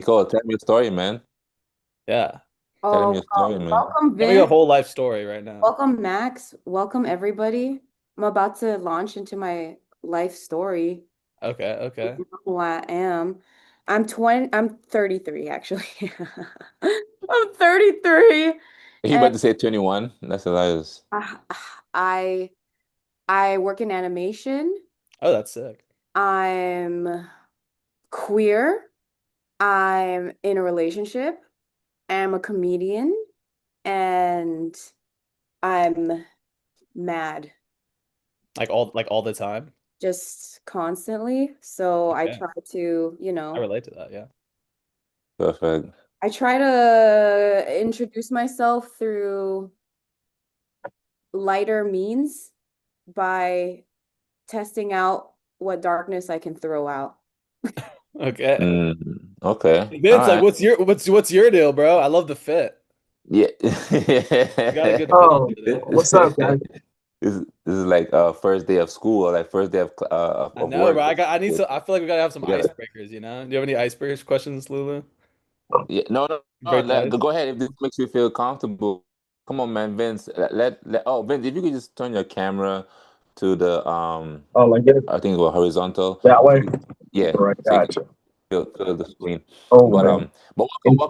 Nicole, tell me your story, man. Yeah. Tell me Oh, your story, man. welcome, Tell me your Vince. whole life story right now. Welcome, Max. Welcome, everybody. I'm about to launch into my life story. Okay, You okay. know who I am. I'm 33, actually. I'm 33. You And about to say 21? That's hilarious. uh, I I work in animation. Oh, that's sick. I'm queer. I'm in a relationship. I'm a comedian. And I'm mad. Like all the time. Just constantly. So I Okay. try to, I relate to that, yeah. Perfect. I try to introduce myself through lighter means by testing out what darkness I can throw out. Okay. Okay. All Vince, like right. what's your deal, bro? I love the fit. Yeah. You got a good fit Oh, over there. what's up, guys? This is like first day of school or like first day of I of know, bro. work. I feel like we gotta have some We gotta. icebreakers, you know? Do you have any icebreakers questions, Lulu? Yeah. No, no, no. Break the ice. Go ahead if this makes you feel comfortable. Come on, man, Vince. Oh, Vince, if you could just turn your camera to the Oh, like this? I think it was horizontal. That way? Yeah, All right, so you can gotcha. feel the screen. Oh, But man.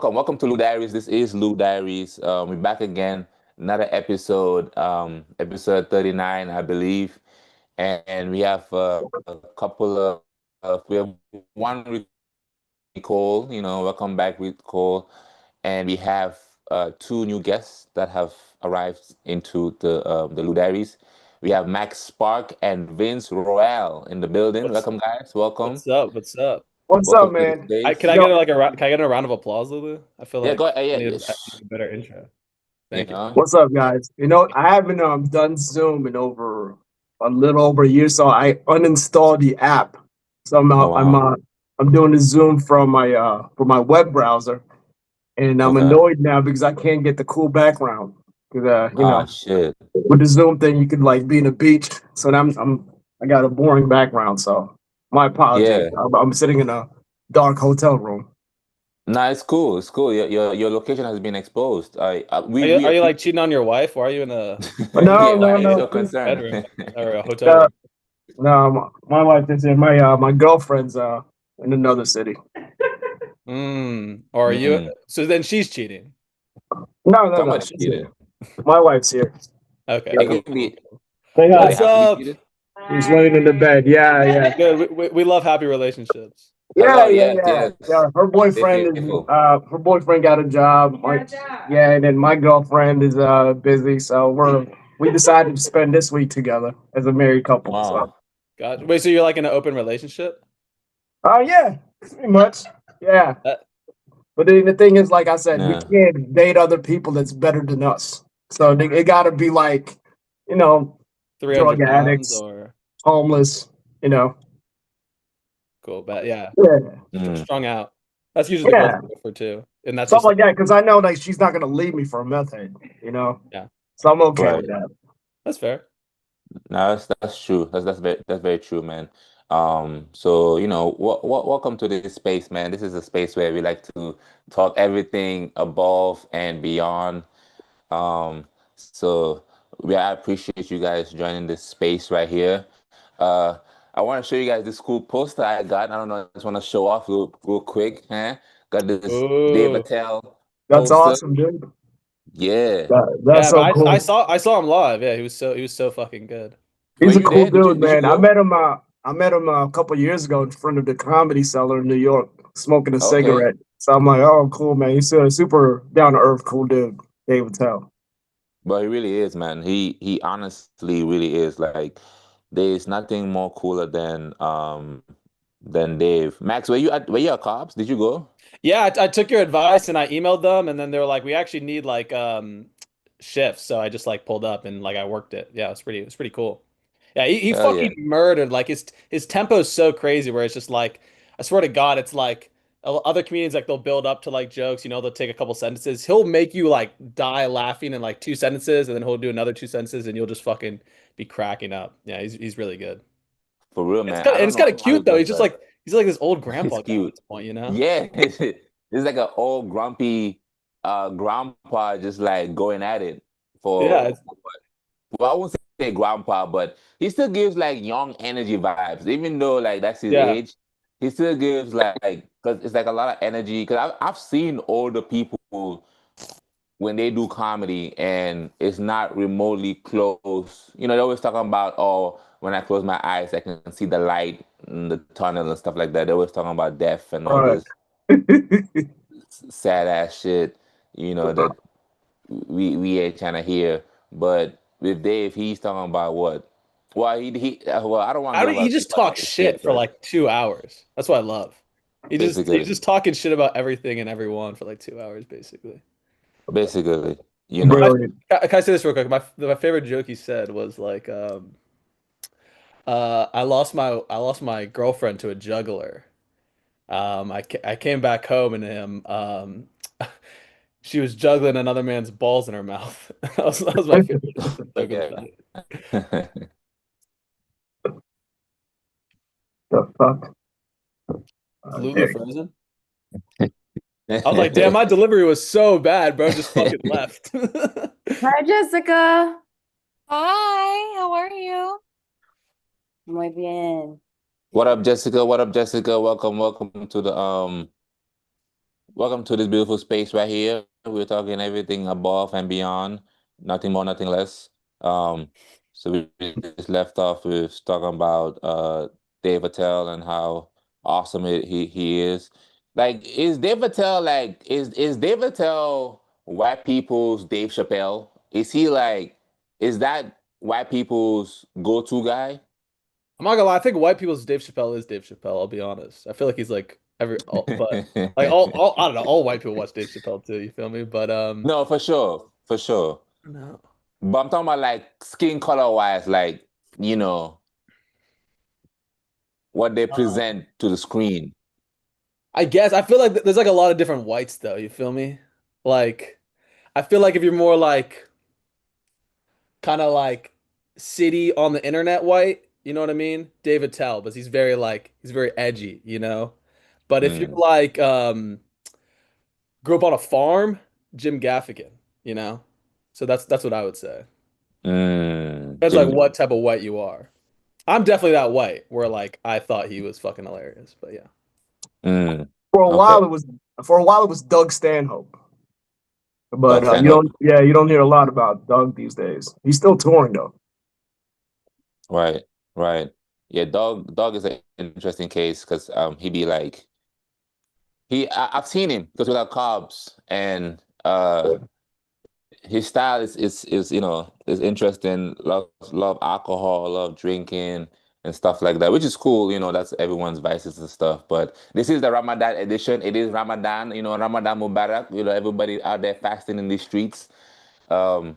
welcome to LUdiaries. This is LUdiaries. We're back again, another episode, episode 39, I believe, and we have a couple of we have one with Nicole. Welcome back with Nicole, and we have two new guests that have arrived into the LUdiaries. We have Max Spark and Vince Royale in the building. What's Welcome, guys. Welcome. what's up? What's up? What's up, Welcome to the man? Can space. I Yo, get like can I get a round of applause, Lulu? I feel Yeah, like go ahead. I Yeah, need a better intro. you Thank you. know. what's up, guys? I haven't done Zoom in over a little over a year, so I uninstalled the app. So Oh wow. I'm doing the Zoom from my web browser, and I'm Okay. annoyed now because I can't get the cool background. Because Ah, shit. with the Zoom thing, you could like be in a beach. So now I got a boring background. So my apologies. Yeah. I'm sitting in a dark hotel room. Nah, it's cool. It's cool. Your location has been exposed. Are We you we are you appreciate. like cheating on your wife? Why are you in a No, Yeah. Why no, are you no. so concerned? Uh, bedroom or a hotel room? my wife is here. My girlfriend's in another city. Or are you? Mm. So then she's cheating. No, no, no. Somebody She's here. cheated. My wife's here. Okay, It Yeah. cool, can cool, be. cool. Say Do hi. they What's have to be up? cheated? He's laying in the bed. Yeah, yeah. Good. We love happy relationships. Yeah, Hello. yeah, Yes. yeah. Yes. Yeah. Stay faithful. Her boyfriend got a job. Yeah, and then my girlfriend is busy, so we decided to spend this week together as a married couple. So Wow. God, wait. So you're like in an open relationship? yeah, pretty much. Yeah. That But then the thing is, like I said, we Yeah. can't date other people that's better than us. So it gotta be like, you know, drug 300 pounds addicts, or homeless, you know. cool, but yeah, Yeah. Mm. strung out. That's usually the girls Yeah. I go for too, and that's Something just like like that. Cause I know like she's not gonna leave me for a meth head, you know? yeah, So I'm okay with Right. that. that's fair. No, that's true. That's very true, man. So welcome to this space, man. This is a space where we like to talk everything above and beyond. So I appreciate you guys joining this space right here. Uh, I want to show you guys this cool poster I got. I don't know, I just want to show off real quick, huh? Got this Dave Ooh, Attell That's poster. awesome, dude. Yeah. That's yeah, but so cool. I saw him live. Yeah, he was so fucking good. Were He's a you cool there? Did you dude, did you man. go? I met him a couple years ago in front of the Comedy Cellar in New York, smoking a Okay. cigarette. So I'm like, oh, cool, man. He's a super down to earth, cool dude. David Tell. But he really is, man. He honestly really is. Like, there's nothing more cooler than Dave. Max, were you at Cops? Did you go? Yeah, I took your advice and I emailed them, and then they were like, "We actually need like shifts," so I just like pulled up and like I worked it. Yeah, it's pretty cool. Yeah, he Hell yeah. fucking murdered. Like his tempo is so crazy, where it's just like I swear to God, it's like other comedians like they'll build up to like jokes. They'll take a couple sentences. He'll make you like die laughing in like two sentences, and then he'll do another two sentences, and you'll just fucking be cracking up. Yeah, he's really good. For real, It's man. kind I of and don't it's know kind of how he cute though. does He's just that. like he's like this old He's grandpa guy at cute. this point. Yeah. It's like an old grumpy grandpa just like going at it Yeah, for well, I won't say grandpa, but he still gives like young energy vibes, even though like that's his yeah. age. He still gives like because it's like a lot of energy. Because I've seen older people when they do comedy and it's not remotely close. You know, they're always talking about, oh, when I close my eyes, I can see the light in the tunnel and stuff like that. They're always talking about death and all Right. this sad ass shit. You know that we ain't trying to hear. But with Dave, he's talking about what? Well, well, I don't want to give He up too just much of talks his shit shit, for but like 2 hours. That's what I love. He's basically, just talking shit about everything and everyone for like 2 hours, basically. basically, you know, Brilliant. Can I say this real quick? My favorite joke he said was like, I lost my girlfriend to a juggler. I came back home and she was juggling another man's balls in her mouth. That was my favorite joke of yeah. the night. The fuck? Is Lulu Okay. frozen? I was like, damn, my delivery was so bad, bro. Just fucking left. Hi, Jessica. Hi, how are you? Muy bien. What up, Jessica? What up, Jessica? Welcome to this beautiful space right here. We're talking everything above and beyond, nothing more, nothing less. Um, so we just left off with talking about Dave Attell and how awesome he is. Like, is Dave Attell is Dave Attell white people's Dave Chappelle? Is he like is that white people's go-to guy? I'm not gonna lie, I think white people's Dave Chappelle is Dave Chappelle, I'll be honest. I feel like he's like but like all I don't know, all white people watch Dave Chappelle too, you feel me? But No, for sure, for sure. no. But I'm talking about like skin color wise, like, you know, what they present to the screen. I guess I feel like there's like a lot of different whites though, you feel me? Like I feel like if you're more like kind of like city on the internet white, you know what I mean? David Tell, but he's very edgy, you know? But if you're Mm, like grew up on a farm, Jim Gaffigan, you know? So that's what I would say. Depends like Jim. what type of white you are. I'm definitely that white where like I thought he was fucking hilarious, but yeah. Mm, For a okay. while it was Doug Stanhope, but Doug Stanhope. you don't hear a lot about Doug these days. He's still touring though. Right, right. Yeah, Dog is an interesting case because he be like I've seen him because without carbs and his style is is interesting. Love alcohol, love drinking and stuff like that, which is cool. You know, that's everyone's vices and stuff. But this is the Ramadan edition. It is Ramadan. You know, Ramadan Mubarak. You know, everybody out there fasting in the streets. Um,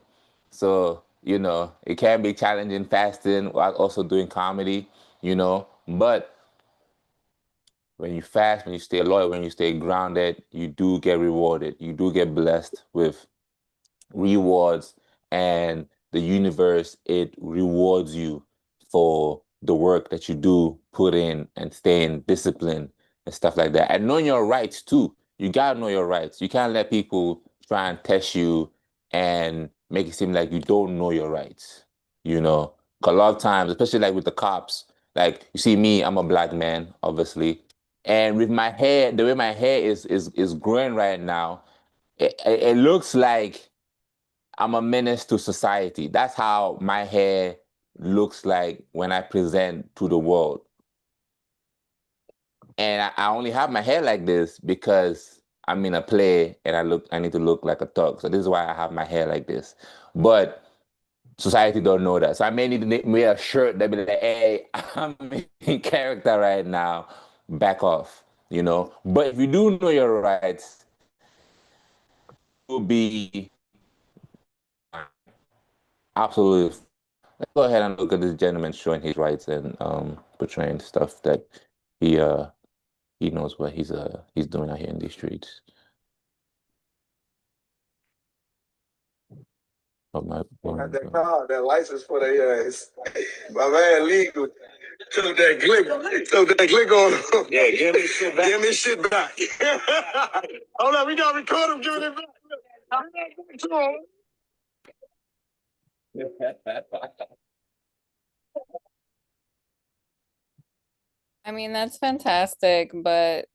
so you know, it can be challenging fasting while also doing comedy. You know, but when you fast, when you stay loyal, when you stay grounded, you do get rewarded. You do get blessed with rewards, and the universe, it rewards you for the work that you do put in and staying disciplined and stuff like that, and knowing your rights too. You gotta know your rights. You can't let people try and test you and make it seem like you don't know your rights, you know. 'Cause a lot of times, especially like with the cops, like you see me, I'm a black man obviously, and with my hair, the way my hair is growing right now, it looks like I'm a menace to society. That's how my hair looks like when I present to the world. And I only have my hair like this because I'm in a play and I need to look like a thug. So this is why I have my hair like this. But society don't know that. So I may need to wear a shirt that be like, hey, I'm in character right now. Back off, you know. But if you do know your rights, you'll be absolutely. Let's go ahead and look at this gentleman showing his rights and portraying stuff that he uh he knows what he's doing out here in these streets. Oh my, Got that car, that license for their ass. My man legal. Took that click on. Yeah, give me shit back. Give me shit back. Hold on, we gotta record him giving it back. I mean, that's fantastic, but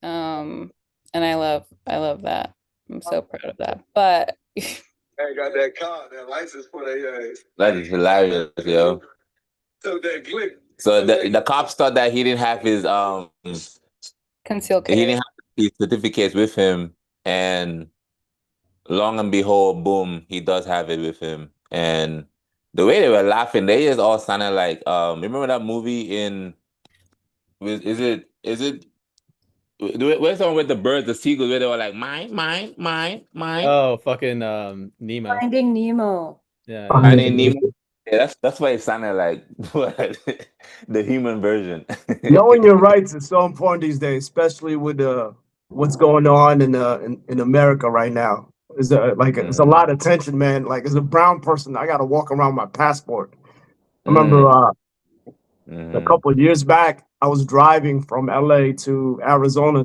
and I love that. I'm so proud of that. But I got that car, that license for their ass. That is hilarious, yo. Took that click. So the cops thought that he didn't have his concealed he carry. didn't have his certificates with him, and long and behold, boom, he does have it with him. And the way they were laughing, they just all sounded like remember that movie is it where's the one with the birds, the seagulls, where they were like mine. Oh, fucking Nemo. Finding Nemo. Yeah. I didn't even. Yeah, that's what it sounded like, but the human version. Knowing your rights is so important these days, especially with what's going on in America right now. Is it's a lot of tension, man. Like as a brown person, I got to walk around with my passport. I remember a couple of years back, I was driving from LA to Arizona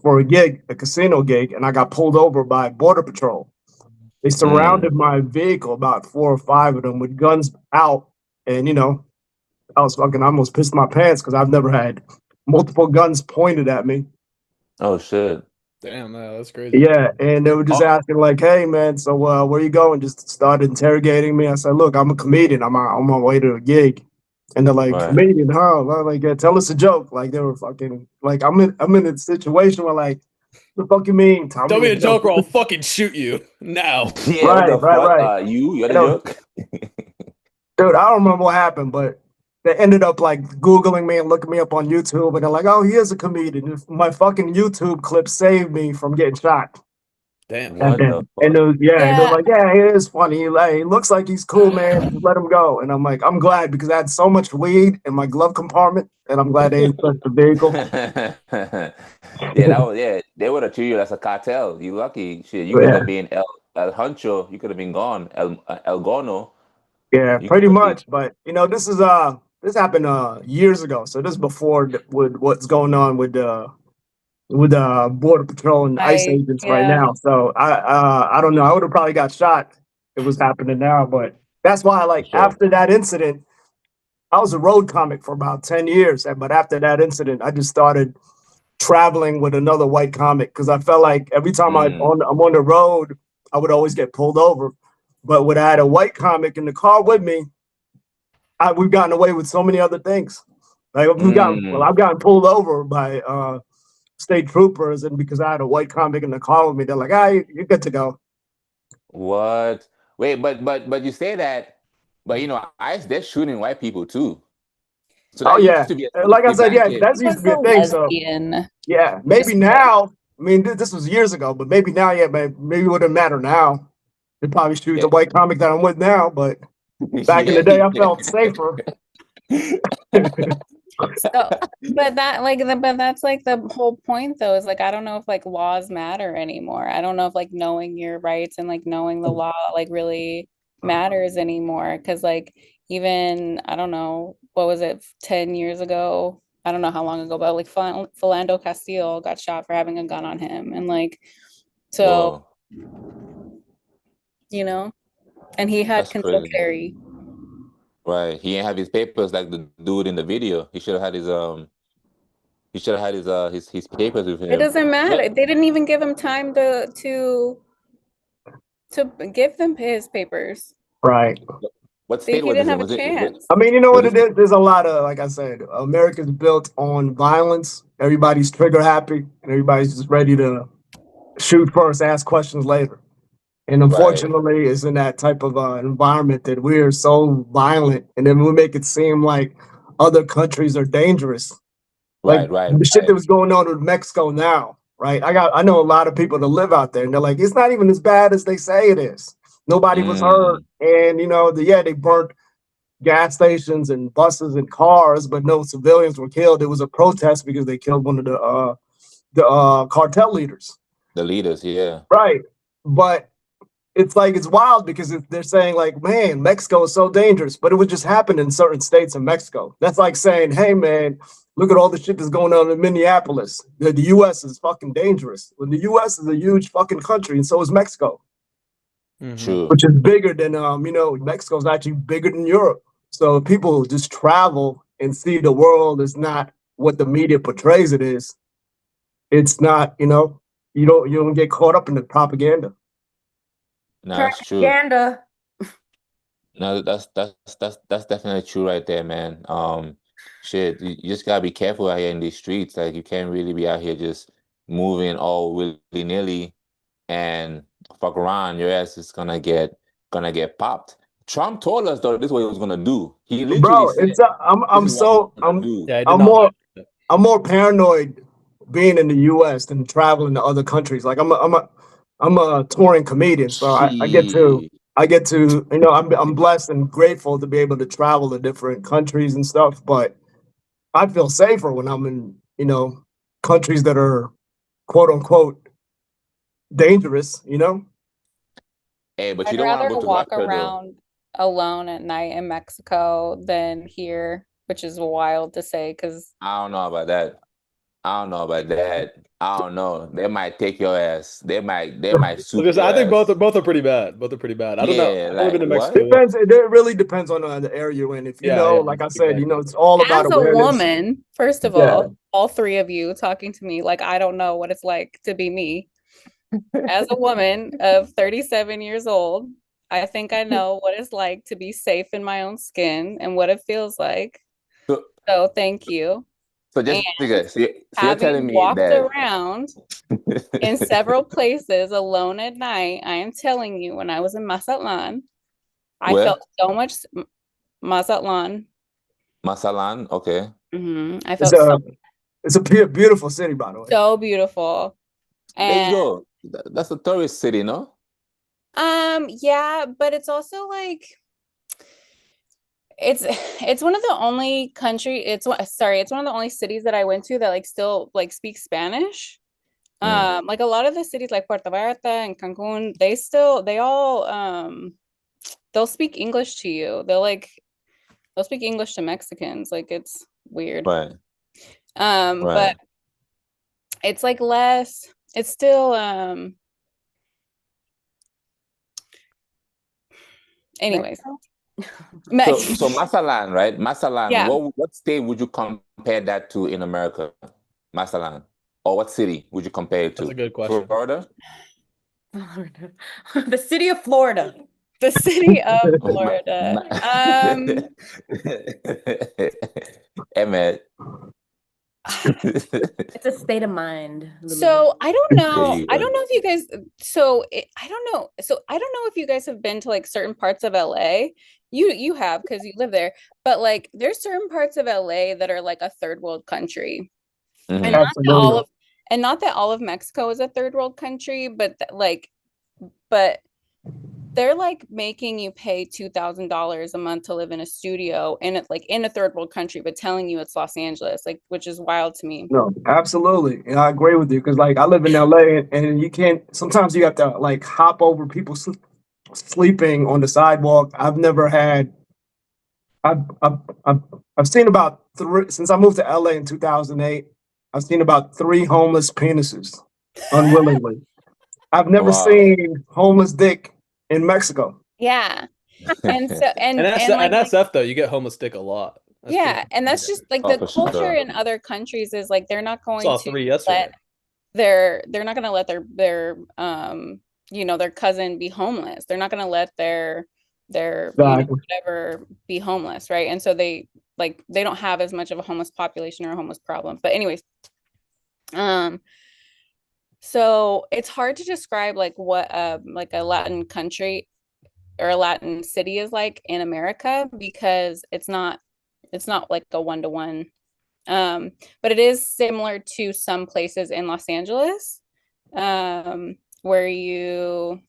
for a gig, a casino gig, and I got pulled over by Border Patrol. They surrounded my vehicle, about 4 or 5 of them, with guns out, and I almost pissed my pants because I've never had multiple guns pointed at me. Oh shit! Damn, that's crazy. Yeah, and they were just asking like, "Hey, man, so where you going?" Just started interrogating me. I said, "Look, I'm a comedian. I'm on my way to a gig." And they're like, Right. "Comedian, huh?" Well, like, tell us a joke. Like they were fucking like, I'm in a situation where like, the fuck you mean? Tell me a joke or I'll fucking shoot you now. Yeah, right, what the fuck? right. You're the joke? Dude, I don't remember what happened, but they ended up like Googling me and looking me up on YouTube, and they're like, "Oh, he is a comedian." My fucking YouTube clip saved me from getting shot. Damn. What the fuck? And they're like, "Yeah, he is funny. He looks like he's cool, man. Just let him go." And I'm like, I'm glad because I had so much weed in my glove compartment, and I'm glad they didn't touch the vehicle. They would have treated you as a cartel. You lucky shit. You could have been El Huncho. You could have been gone. El Gono. Yeah, You pretty could have much. But this happened years ago. So this is before with what's going on with Border Patrol and ICE agents right now. So I don't know. I would have probably got shot if it was happening now. But that's why, after that incident, I was a road comic for about 10 years. But after that incident, I just started traveling with another white comic because I felt like every time I'm on the road, I would always get pulled over. But when I had a white comic in the car with me, we've gotten away with so many other things. Like I've gotten pulled over by state troopers, and because I had a white comic in the car with me, they're like, you're good to go. What? Wait, but you say that, but ICE, they're shooting white people too. So that used to be like I said, blanket. that used to be a thing. So yeah, maybe now. I mean, this was years ago, but maybe now, maybe it wouldn't matter now. They probably shoot the white comic that I'm with now, but back in the day, I felt safer. But that's like the whole point though, is like I don't know if like laws matter anymore. I don't know if like knowing your rights and like knowing the law like really matters anymore. Cause like even I don't know, what was it, 10 years ago? I don't know how long ago, but like Philando Castile got shot for having a gun on him. And like so and he had concealed carry. Right. He didn't have his papers like the dude in the video. He should have had his his papers with him. It doesn't matter. They didn't even give him time to give them his papers. Right. What state was didn't it? have a chance. I mean, you know what it is? There's a lot of, like I said, America's built on violence. Everybody's trigger happy, and everybody's just ready to shoot first, ask questions later. And unfortunately, it's in that type of environment that we're so violent, and then we make it seem like other countries are dangerous. Like the shit that was going on with Mexico now, right? I know a lot of people that live out there, and they're like, it's not even as bad as they say it is. Nobody was hurt, and they burnt gas stations and buses and cars, but no civilians were killed. It was a protest because they killed one of the cartel leaders. The leaders, yeah. Right, but it's like it's wild because they're saying like, man, Mexico is so dangerous, but it would just happen in certain states in Mexico. That's like saying, hey, man, look at all the shit that's going on in Minneapolis. The U.S. is fucking dangerous. When the U.S. is a huge fucking country, and so is Mexico, True. which is bigger than Mexico is actually bigger than Europe. So people just travel and see the world is not what the media portrays it is. It's not, you don't get caught up in the propaganda. No, that's true. Propaganda. No, that's definitely true right there, man. Shit, you just gotta be careful out here in these streets. Like you can't really be out here just moving all willy-nilly and fuck around. Your ass is gonna get popped. Trump told us though this is what he was gonna do. He literally Bro, said it's I'm this I'm is what so he's gonna do. Yeah, I did I'm not more like it. I'm more paranoid being in the U.S. than traveling to other countries. Like I'm a touring comedian, so I get to Shit. I'm blessed and grateful to be able to travel to different countries and stuff. But I feel safer when I'm in countries that are quote unquote dangerous. Hey, but I'd you don't want rather to go to walk Russia though. around alone at night in Mexico than here, which is wild to say because I don't know about that. I don't know about that. I don't know. They might take your ass. They might soup Because your I think ass. both are pretty bad. Both are pretty bad. I don't know. Yeah, I've never like been to what? Mexico yet. It really depends on the area you're in. If Yeah, yeah, like I said, exactly. it's all about as a awareness. woman, first of Yeah. all three of you talking to me like I don't know what it's like to be me. As a woman of 37 years old, I think I know what it's like to be safe in my own skin and what it feels like. So, So thank you. so And Jessica, so you're telling having me walked that around in several places alone at night, I am telling you, when I was in Mazatlan, I where? felt so much Mazatlan. Masalan? Okay. I It's felt a beautiful city, by the way. so beautiful. There you And go. That's a tourist city, no? yeah, but it's also like it's one of the only it's one of the only cities that I went to that like still like speak Spanish. Like a lot of the cities like Puerto Vallarta and Cancun, they'll speak English to you. They'll speak English to Mexicans. Like it's weird. Right, But right. it's like less, it's still anyways. So Masalan, right? Masalan, Yeah. what state would you compare that to in America? Masalan. Or what city would you compare it That's to? a good question. Florida? Florida. The city of Florida. The city of Ma- Florida. Hey, man. It's a state of mind. So I don't There know. you I go. don't know if you guys. I don't know. So I don't know if you guys have been to like certain parts of LA. You have because you live there. But like, there's certain parts of LA that are like a third world country, and Mhm. not that all Absolutely. of and not that all of Mexico is a third world country, but but they're like making you pay $2,000 a month to live in a studio and it's like in a third world country, but telling you it's Los Angeles, like which is wild to me. No, absolutely. And I agree with you because, like, I live in LA and you can't, sometimes you have to, like, hop over people sleeping on the sidewalk. I've, I've, I've, I've seen about three, since I moved to LA in 2008, I've seen about three homeless penises unwillingly. I've never Wow. seen homeless dick in Mexico. Yeah. And so And and like SF though, you get homeless dick a lot. That's yeah, true. and that's just like Oh, the for culture sure. in other countries is like they're not going Saw to three let yesterday. they're not going to let their their cousin be homeless. They're not going to let their Exactly. whatever be homeless, right? And so they don't have as much of a homeless population or a homeless problem. But anyways, so it's hard to describe like what like a Latin country or a Latin city is like in America because it's not like a one-to-one. But it is similar to some places in Los Angeles, where you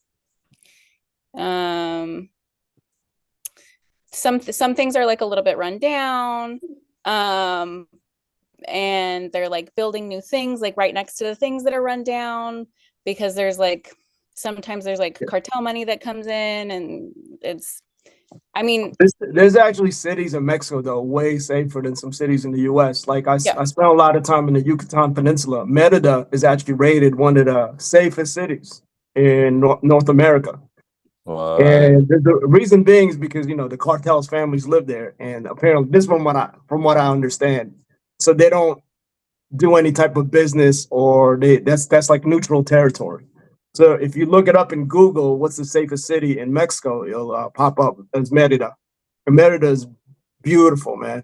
some things are like a little bit run down. And they're like building new things like right next to the things that are run down because there's like sometimes there's like cartel money that comes in, and it's, I mean, There's actually cities in Mexico that are way safer than some cities in the U.S. Like I yeah. spent a lot of time in the Yucatan Peninsula. Merida is actually rated one of the safest cities in North America. And the reason being is because the cartels families live there, and apparently this is from what I understand. So they don't do any type of business, or that's like neutral territory. So if you look it up in Google, what's the safest city in Mexico, it'll pop up as Merida. And Merida is beautiful, man.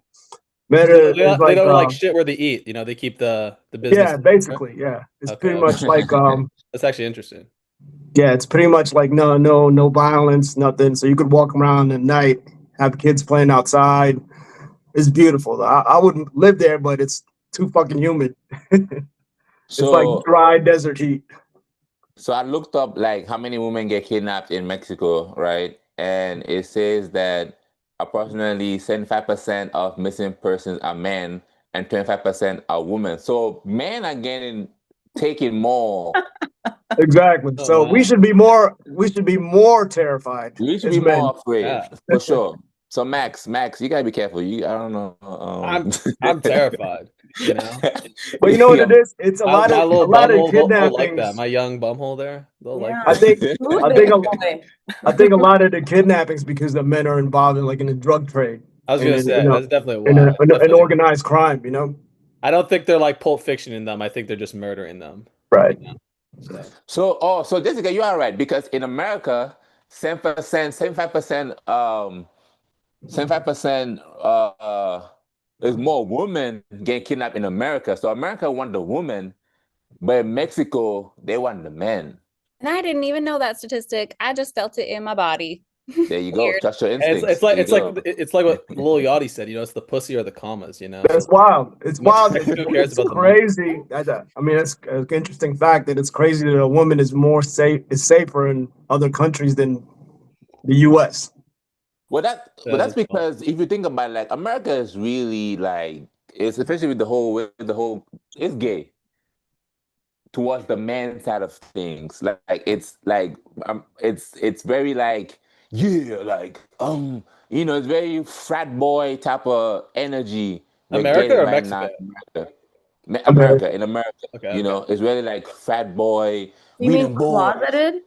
Merida is They like don't like shit where they eat. They keep the business. yeah, basically, yeah. It's pretty much like that's actually interesting. yeah, it's pretty much like no violence, nothing. So you could walk around at night, have kids playing outside. It's beautiful. I wouldn't live there, but it's too fucking humid. It's like dry desert heat. So I looked up like how many women get kidnapped in Mexico, right? And it says that approximately 75% of missing persons are men and 25% are women. So men are taking more. Exactly. Oh, so wow. we should be more terrified. We should be more afraid, for sure. So Max, you gotta be careful. I don't know. I'm terrified. But you know what it is? It's a lot of kidnappings. They'll like that. My young bumhole there. They'll like that. I think a lot of the kidnappings because the men are involved in the drug trade. I was gonna say that's definitely why. An organized crime, I don't think they're like Pulp Fiction in them. I think they're just murdering them. Right. So Jessica, you are right, because in America, 75% there's more women getting kidnapped in America. So America want the women, but in Mexico, they want the men. And I didn't even know that statistic. I just felt it in my body. There you go. Trust your instincts. It's like what Lil Yachty said. It's the pussy or the commas. That's wild. It's wild. Who cares It's about crazy. I mean, it's an interesting fact that it's crazy that a woman is safer in other countries than the U.S. Well, that's because if you think about it, like America is really it's especially with the whole it's gay towards the man side of things. It's very it's very frat boy type of energy. America or Mexico? America. In America, okay. It's really like frat boy. You mean closeted?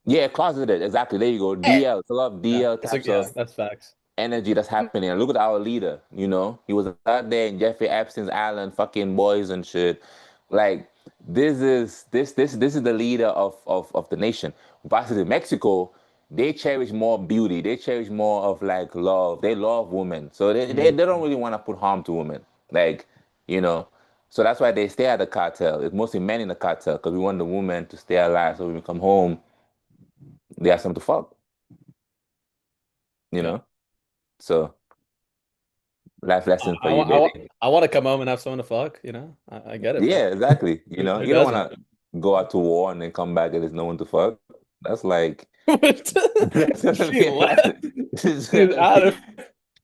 Yeah, closeted. Exactly. There you go. DL. It's a lot of DL types of that's facts. energy that's happening. Look at our leader. He was out there in Jeffrey Epstein's island, fucking boys and shit. This is the leader of the nation. Versus in Mexico, they cherish more beauty. They cherish more of love. They love women, so they don't really want to put harm to women. So that's why they stay at the cartel. It's mostly men in the cartel because we want the woman to stay alive. So when we come home, they have something to fuck. So life lesson for you, baby. I want to come home and have someone to fuck. I get it. Yeah, man. exactly. You don't want to go out to war and then come back and there's no one to fuck. That's like she left. She's out of.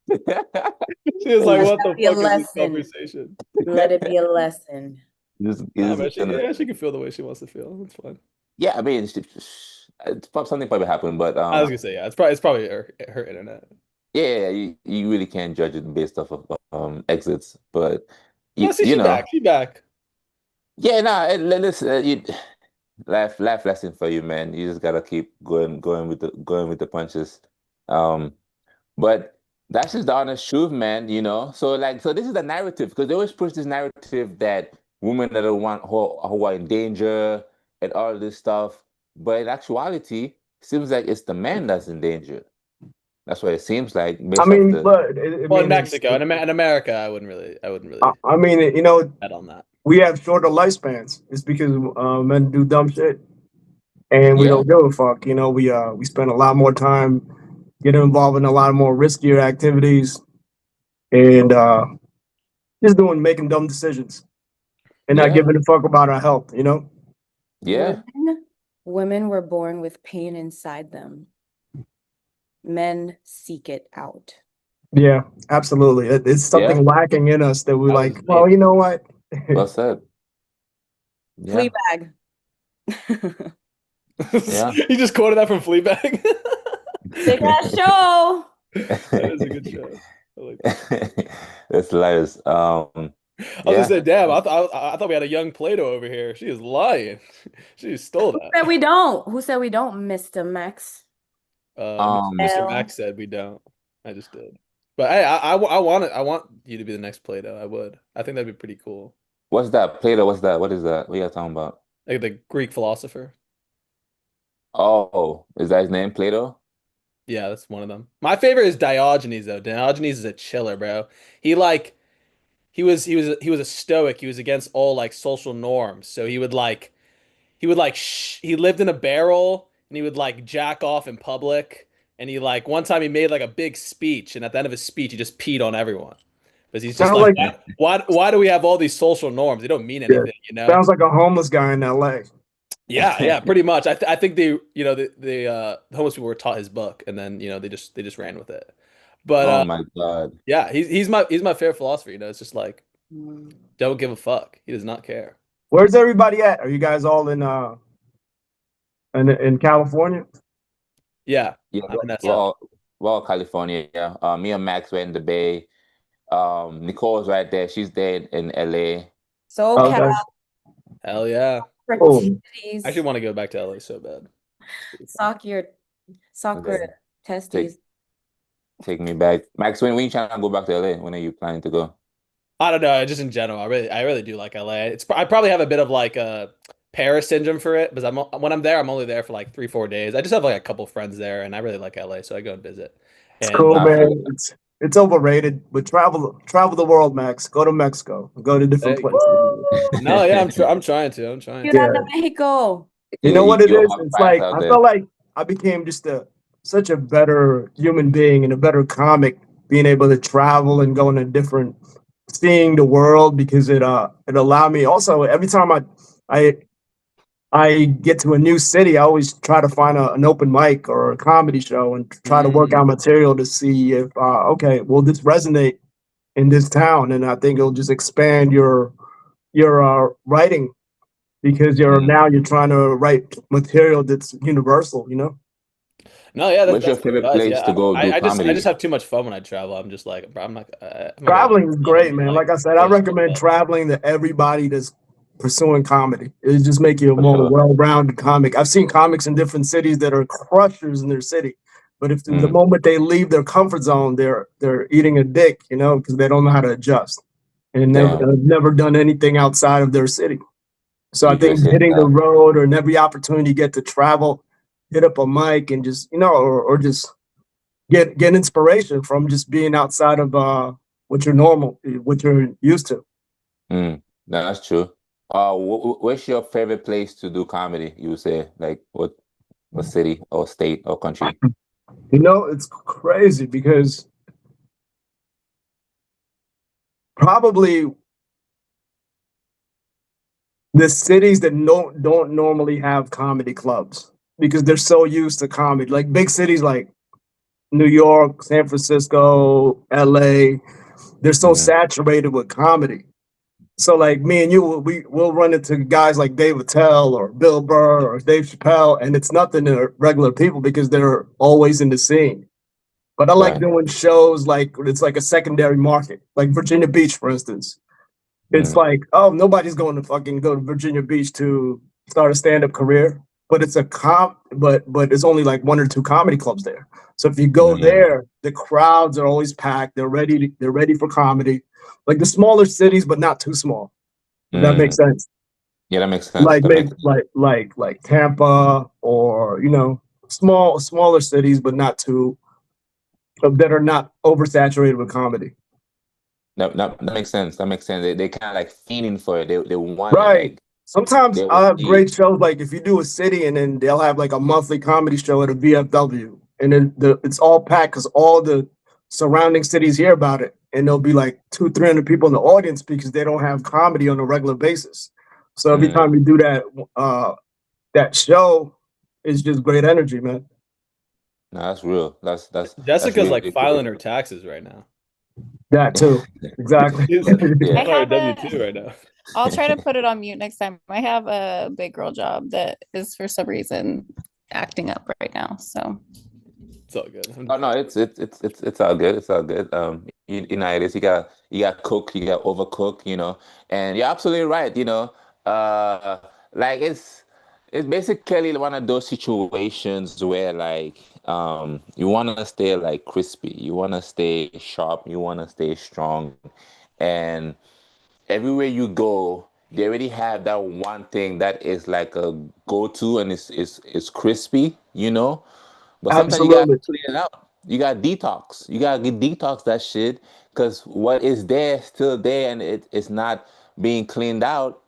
She was like, "What the fuck is this conversation?" Let it be a lesson. She can feel the way she wants to feel. It's fine. Yeah, I mean, something probably happened, but I was gonna say, yeah, it's probably her internet. Yeah, you really can't judge it based off of exits, but she's back. Yeah, listen, life lesson for you, man. You just gotta keep going with the punches. But that's just the honest truth, man. So this is the narrative, because they always push this narrative that women that who are in danger and all this stuff, but in actuality, it seems like it's the man that's in danger. That's what it seems like. In Mexico and in America, I wouldn't really. I mean, bet on that. We have shorter lifespans. It's because men do dumb shit, and we don't give a fuck. We spend a lot more time getting involved in a lot more riskier activities, and just making dumb decisions, and not giving a fuck about our health. Yeah. Women were born with pain inside them. Men seek it out. Yeah, absolutely. It's something lacking in us that we're like, well, you know what? Well said. Yeah. Fleabag. Yeah. He just quoted that from Fleabag. Big ass show. That is a good show. I like that. That's hilarious. I was gonna Yeah. say, damn, I thought we had a young Plato over here. She is lying. She stole Who that. said we don't? Who said we don't, Mr. Max? Mr. L. Max said we don't. I just did. But hey, I want it. I want you to be the next Plato. I would. I think that'd be pretty cool. What's that? Plato, what's that? What is that? What are you guys talking about? Like the Greek philosopher. Oh, is that his name, Plato? Yeah, that's one of them. My favorite is Diogenes though. Diogenes is a chiller, bro. He was a stoic. He was against all like social norms. So he lived in a barrel and he would like jack off in public. And he like one time he made like a big speech and at the end of his speech he just peed on everyone. Because he's just Sounds like, like why do we have all these social norms? They don't mean yeah, anything, you know? sounds like a homeless guy in LA. Yeah, pretty much. I think the homeless people were taught his book and then, they just ran with it. But Oh my God. yeah, he's my favorite philosopher, It's just like Mm. don't give a fuck. He does not care. Where's everybody at? Are you guys all in California? Yeah. Yeah, I'm in we're SF. all California. Yeah. Me and Max were in the Bay. Nicole's right there. She's there in LA. So Okay. Hell yeah. Oh. titties. I actually want to go back to LA so bad. Sock your Okay. testes. Take me back. Max, when you trying to go back to LA? When are you planning to go? I don't know, just in general. I really do like LA. I probably have a bit of like a Paris syndrome for it because when I'm there, I'm only there for like 3-4 days. I just have like a couple friends there, and I really like LA, so I go and visit. It's And cool, Nah, for man. real. It's overrated, but travel the world, Max. Go to Mexico. Go to different Hey, places. no, yeah, I'm trying to. Ciudad de Mexico. You know what it You'll is? have It's fires like out I there. felt like I became just such a better human being and a better comic being able to travel and go in seeing the world because it allowed me also every time I get to a new city, I always try to find an open mic or a comedy show and try to work out material to see if okay, will this resonate in this town? And I think it'll just expand your writing because you're trying to write material that's universal, No, yeah, Where's your that's what it favorite does. place to Yeah, go do I just comedy? have too much fun when I travel. I'm just like, bro, I'm not gonna Traveling is great, man. like Like I said, I go so recommend bad. traveling to everybody that's pursuing comedy. It just make you a For more sure. well-rounded comic. I've seen comics in different cities that are crushers in their city, but if the Mm. moment they leave their comfort zone, they're eating a dick, because they don't know how to adjust and Damn. never done anything outside of their city. So I You just think hit hitting the that. road or in every opportunity you get to travel, hit up a mic and just or just get inspiration from just being outside of what you're used to. No, that's true. What's your favorite place to do comedy? You would say, like, what city or state or country? It's crazy because probably the cities that don't normally have comedy clubs because they're so used to comedy, like big cities like New York, San Francisco, LA, they're so saturated with comedy. So like me and you, we'll run into guys like Dave Attell or Bill Burr or Dave Chappelle, and it's nothing to regular people because they're always in the scene. But I like Right. doing shows like it's like a secondary market, like Virginia Beach, for instance. It's like, oh, nobody's going to fucking go to Virginia Beach to start a stand-up career, but it's but it's only like 1 or 2 comedy clubs there. So if you go there, the crowds are always packed. They're ready for comedy. Like the smaller cities, but not too small. If that makes sense. Yeah, that makes sense. Like That maybe makes sense. like Tampa or smaller cities, but not too that are not oversaturated with comedy. That makes sense. That makes sense. They kind of like fiending for it. They want it. Right. Like Sometimes they I will have see great it. shows, like if you do a city and then they'll have like a monthly comedy show at a VFW, and then it's all packed because all the surrounding cities hear about it, and there'll be like 200-300 people in the audience because they don't have comedy on a regular basis. So every time you do that show, it's just great energy, man. No, that's real. That's Jessica's really like cool. filing her taxes right now. That too, exactly. She's Yeah. on her W-2 right now. I'll try to put it on mute next time. I have a big girl job that is for some reason acting up right now. So It's all good. Oh no, it's all good. It's all good. You know it is. You got cook, you got overcook, and you're absolutely right. Like it's basically one of those situations where like you want to stay like crispy, you want to stay sharp, you want to stay strong, and everywhere you go, they already have that one thing that is like a go-to, and it's crispy, but sometimes you gotta Absolutely. clean it out. You gotta detox. You gotta get detox that shit because what is there still there and it's not being cleaned out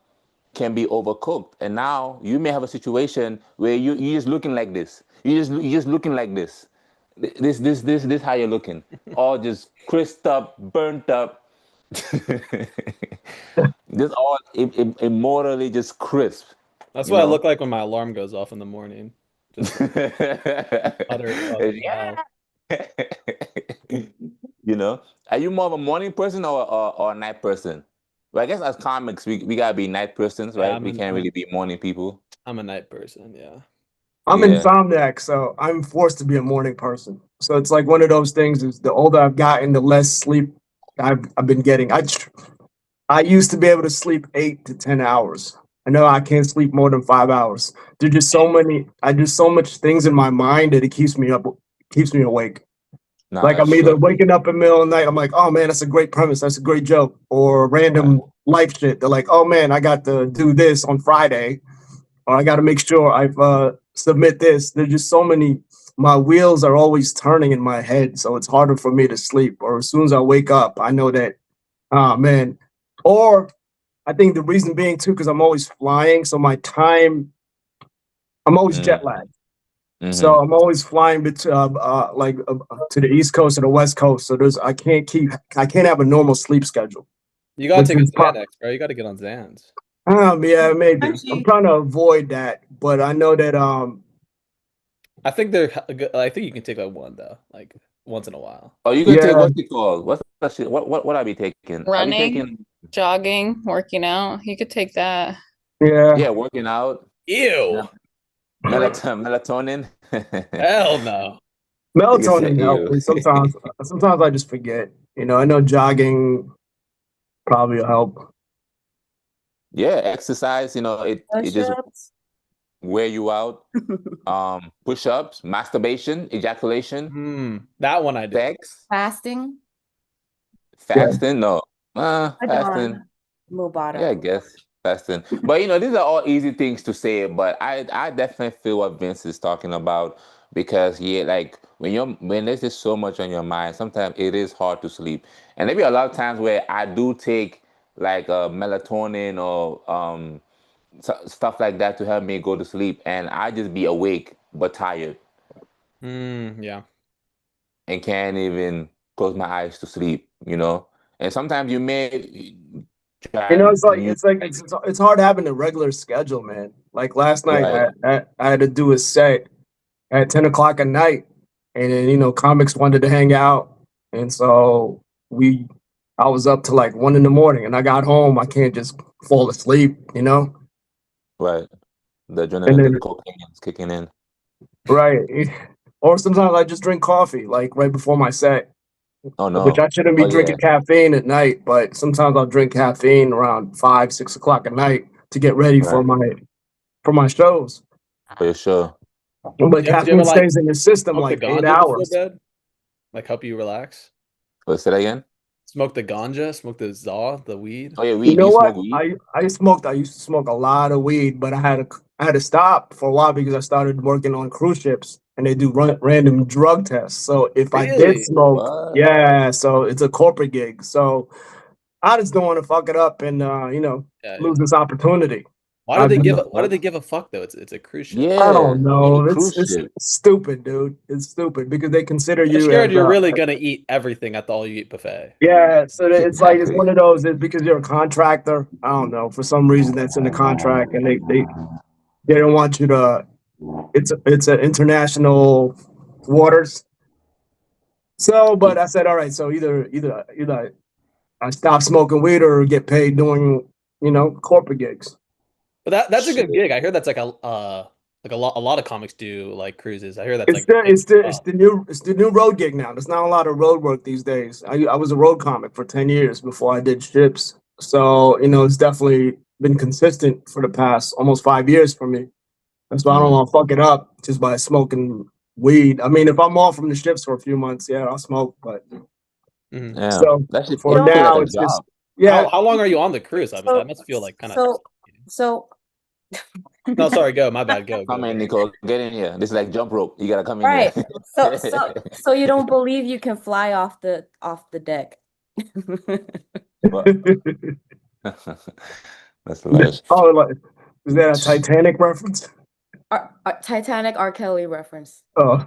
can be overcooked. And now you may have a situation where you just looking like this. You just looking like this. This how you're looking. All just crisped up, burnt up. Just all immorally just crisp. That's You what I know? look like when my alarm goes off in the morning. Just utter fucking hell. You know, are you more of a morning person or a night person? Well, I guess as comics, we gotta be night persons, Yeah, right? We can't really be morning people. I'm a night person. Yeah. I'm Yeah. insomniac, so I'm forced to be a morning person. So it's like one of those things. Is the older I've gotten, the less sleep I've been getting. I used to be able to sleep 8 to 10 hours. I know I can't sleep more than 5 hours. There's just so many. I just so much things in my mind that it keeps me up, keeps me awake. Nah, Like that's I'm either true. waking up in the middle of the night. I'm like, oh man, that's a great premise. That's a great joke, or Right. random life shit. They're like, oh man, I got to do this on Friday, or I got to make sure I submit this. There's just so many. My wheels are always turning in my head, so it's harder for me to sleep. Or as soon as I wake up, I know that, oh man. Or I think the reason being too, because I'm always flying, so my time, I'm always jet Mm, lagged. So mm-hmm. I'm always flying to the East Coast or the West Coast. So I can't have a normal sleep schedule, You gotta which take a is, Xanax, bro. You gotta get on Xans. yeah, maybe. I'm Crunchy. trying to avoid that, but I know that, I think they're good. I think you can take like one though, like once in a while. Oh, you gonna take yeah, what's it called? What's that shit? What I be taking? I be running, taking jogging, working out, you could take that. yeah. yeah, working out, Ew. mel- melatonin. Hell no. You can say Melatonin helps you. me sometimes. Sometimes I just forget. I know jogging probably will help. Yeah, exercise, it just Push-ups. wear you out. Push-ups, masturbation, ejaculation, That one I do. sex, Fasting. Yeah. fasting. No, fasting. Adon. Yeah, I Mubada. guess fasting. But these are all easy things to say. But I definitely feel what Vince is talking about because yeah, like when there's just so much on your mind, sometimes it is hard to sleep. And there be a lot of times where I do take like melatonin or stuff like that to help me go to sleep, and I just be awake but tired Yeah. and can't even close my eyes to sleep. And sometimes you may try It's like new. it's hard having a regular schedule, man. Like last night, Right. I had to do a set at 10 o'clock at night, and then comics wanted to hang out, and so I was up to like 1 in the morning, and I got home. I can't just fall asleep. Right. The And adrenaline, the then cocaine is kicking in. right, or sometimes I just drink coffee like right before my set, Oh which no. I shouldn't be Oh yeah. drinking caffeine at night, but sometimes I'll drink caffeine around 5, 6 o'clock at night to get ready Right. for my shows. For sure. But Do you caffeine ever like stays in your system smoke the like eight ganja before hours. bed? Like help you relax? Let's say that again. Smoke the ganja, smoke the zaw, the weed. Oh yeah, You weed. know You what? smoke weed? I used to smoke a lot of weed, but I had to stop for a while because I started working on cruise ships and they do random drug tests. So if I did Really? smoke, What? yeah, so it's a corporate gig. So I just don't want to fuck it up and Yeah, yeah. lose this opportunity. Why do I've they been, give a fuck though? It's a cruise ship. I Yeah. don't Any know. cruise It's ship. stupid, dude. It's stupid because they consider They're you scared as you're really gonna eat everything at the all you eat buffet. yeah. So it's like it's Exactly. one of those. It's because you're a contractor. I don't know. For some reason, that's in the contract, and they don't want you to. It's an international waters. So, but I said, all right. So either I stop smoking weed or get paid doing corporate gigs. But that's a good Shit. gig. I heard that's like a lot of comics do like cruises. I hear that's It's like the new road gig now. There's not a lot of road work these days. I was a road comic for 10 years before I did ships. So, it's definitely been consistent for the past almost 5 years for me. That's why I don't want to fuck it up just by smoking weed. I mean, if I'm off from the ships for a few months, yeah, I'll smoke. But Yeah, so that should for feel like now, a it's just job. How long are you on the cruise? That must feel like kind of. So No, sorry. Go. My bad. Go. Come Go. in, Nicole. Get in here. This is like jump rope. You gotta come in right. here. So you don't believe you can fly off the deck. That's hilarious. oh, like, is that a Titanic reference? Titanic R. Kelly reference. Oh,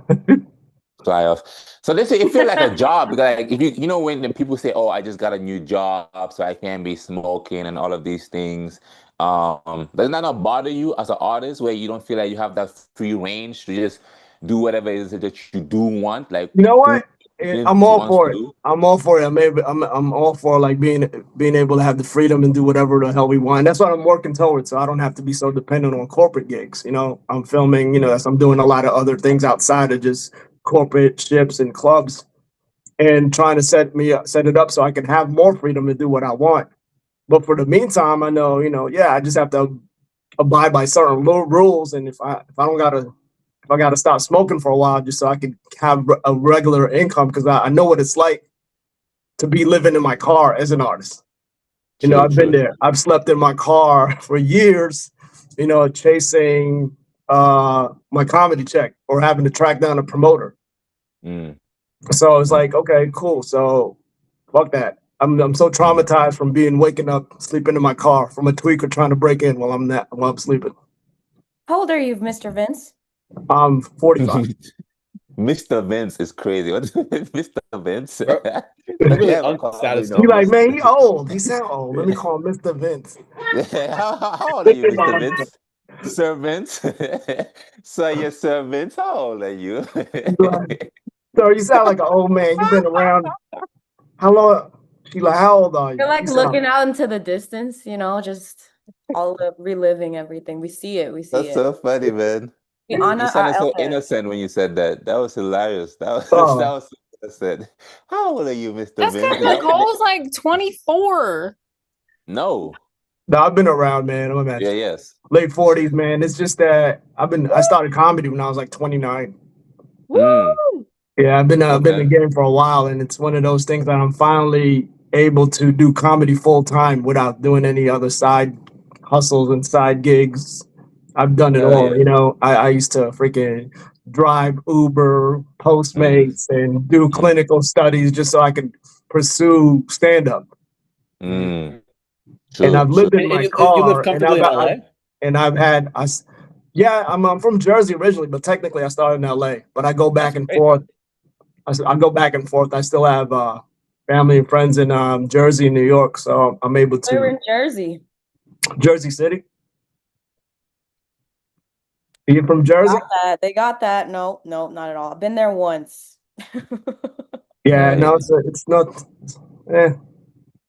Fly off. So this it feel like a job because like if when the people say, "Oh, I just got a new job, so I can't be smoking and all of these things," does that not bother you as an artist where you don't feel like you have that free range to just do whatever it is that you do want, like you know who what? I'm all wants to for it. do? I'm all for it. I'm all for like being able to have the freedom and do whatever the hell we want. That's what I'm working towards. So I don't have to be so dependent on corporate gigs. I'm filming. I'm doing a lot of other things outside of just corporate ships and clubs, and trying to set it up so I can have more freedom to do what I want. But for the meantime, I know, I just have to abide by certain rules. And if I gotta stop smoking for a while just so I can have a regular income, because I know what it's like to be living in my car as an artist. I've been there. I've slept in my car for years, chasing my comedy check or having to track down a promoter. So it's like, okay, cool. So fuck that. I'm so traumatized from waking up, sleeping in my car from a tweaker trying to break in while I'm sleeping. How old are you, Mr. Vince? I'm 45. Mr. Vince is crazy. What Mr. Vince? Really Never call me unstatus. He no like, man, Mr. he old. He sound old. Let me call him Mr. Vince. How old are you, Mr. Vince? Sir Vince? So yes, Sir Vince, how old are you? So you sound like an old man. You've been around. How long? She like, how old are you? You're like You sound- looking out into the distance, just all the reliving everything. We see it. That's so funny, man. We You honor our sounded so elders. innocent when you said that. That was hilarious. That was Oh. that was so innocent. How old are you, Mr. That's Vince? because Nicole's like 24. No. No, I've been around, man. I'm at Yes. late 40s, man. It's just that I started comedy when I was like 29. Woo! Yeah, I've been in Okay. the game for a while, and it's one of those things that I'm finally able to do comedy full time without doing any other side hustles and side gigs. I've done it Hell all. yeah. I used to freaking drive Uber, Postmates, and do clinical studies just so I could pursue stand up. True, And I've lived in And my you car, live comfortably in LA? yeah, I'm from Jersey originally, but technically I started in LA. But I go back and great. forth. I go back and forth. I still have family and friends in Jersey and New York, so I'm able We're in to. Jersey. Jersey City. Are you from Jersey? They got that. No, not at all. I've been there once. Yeah, Yeah, no, yeah. it's not.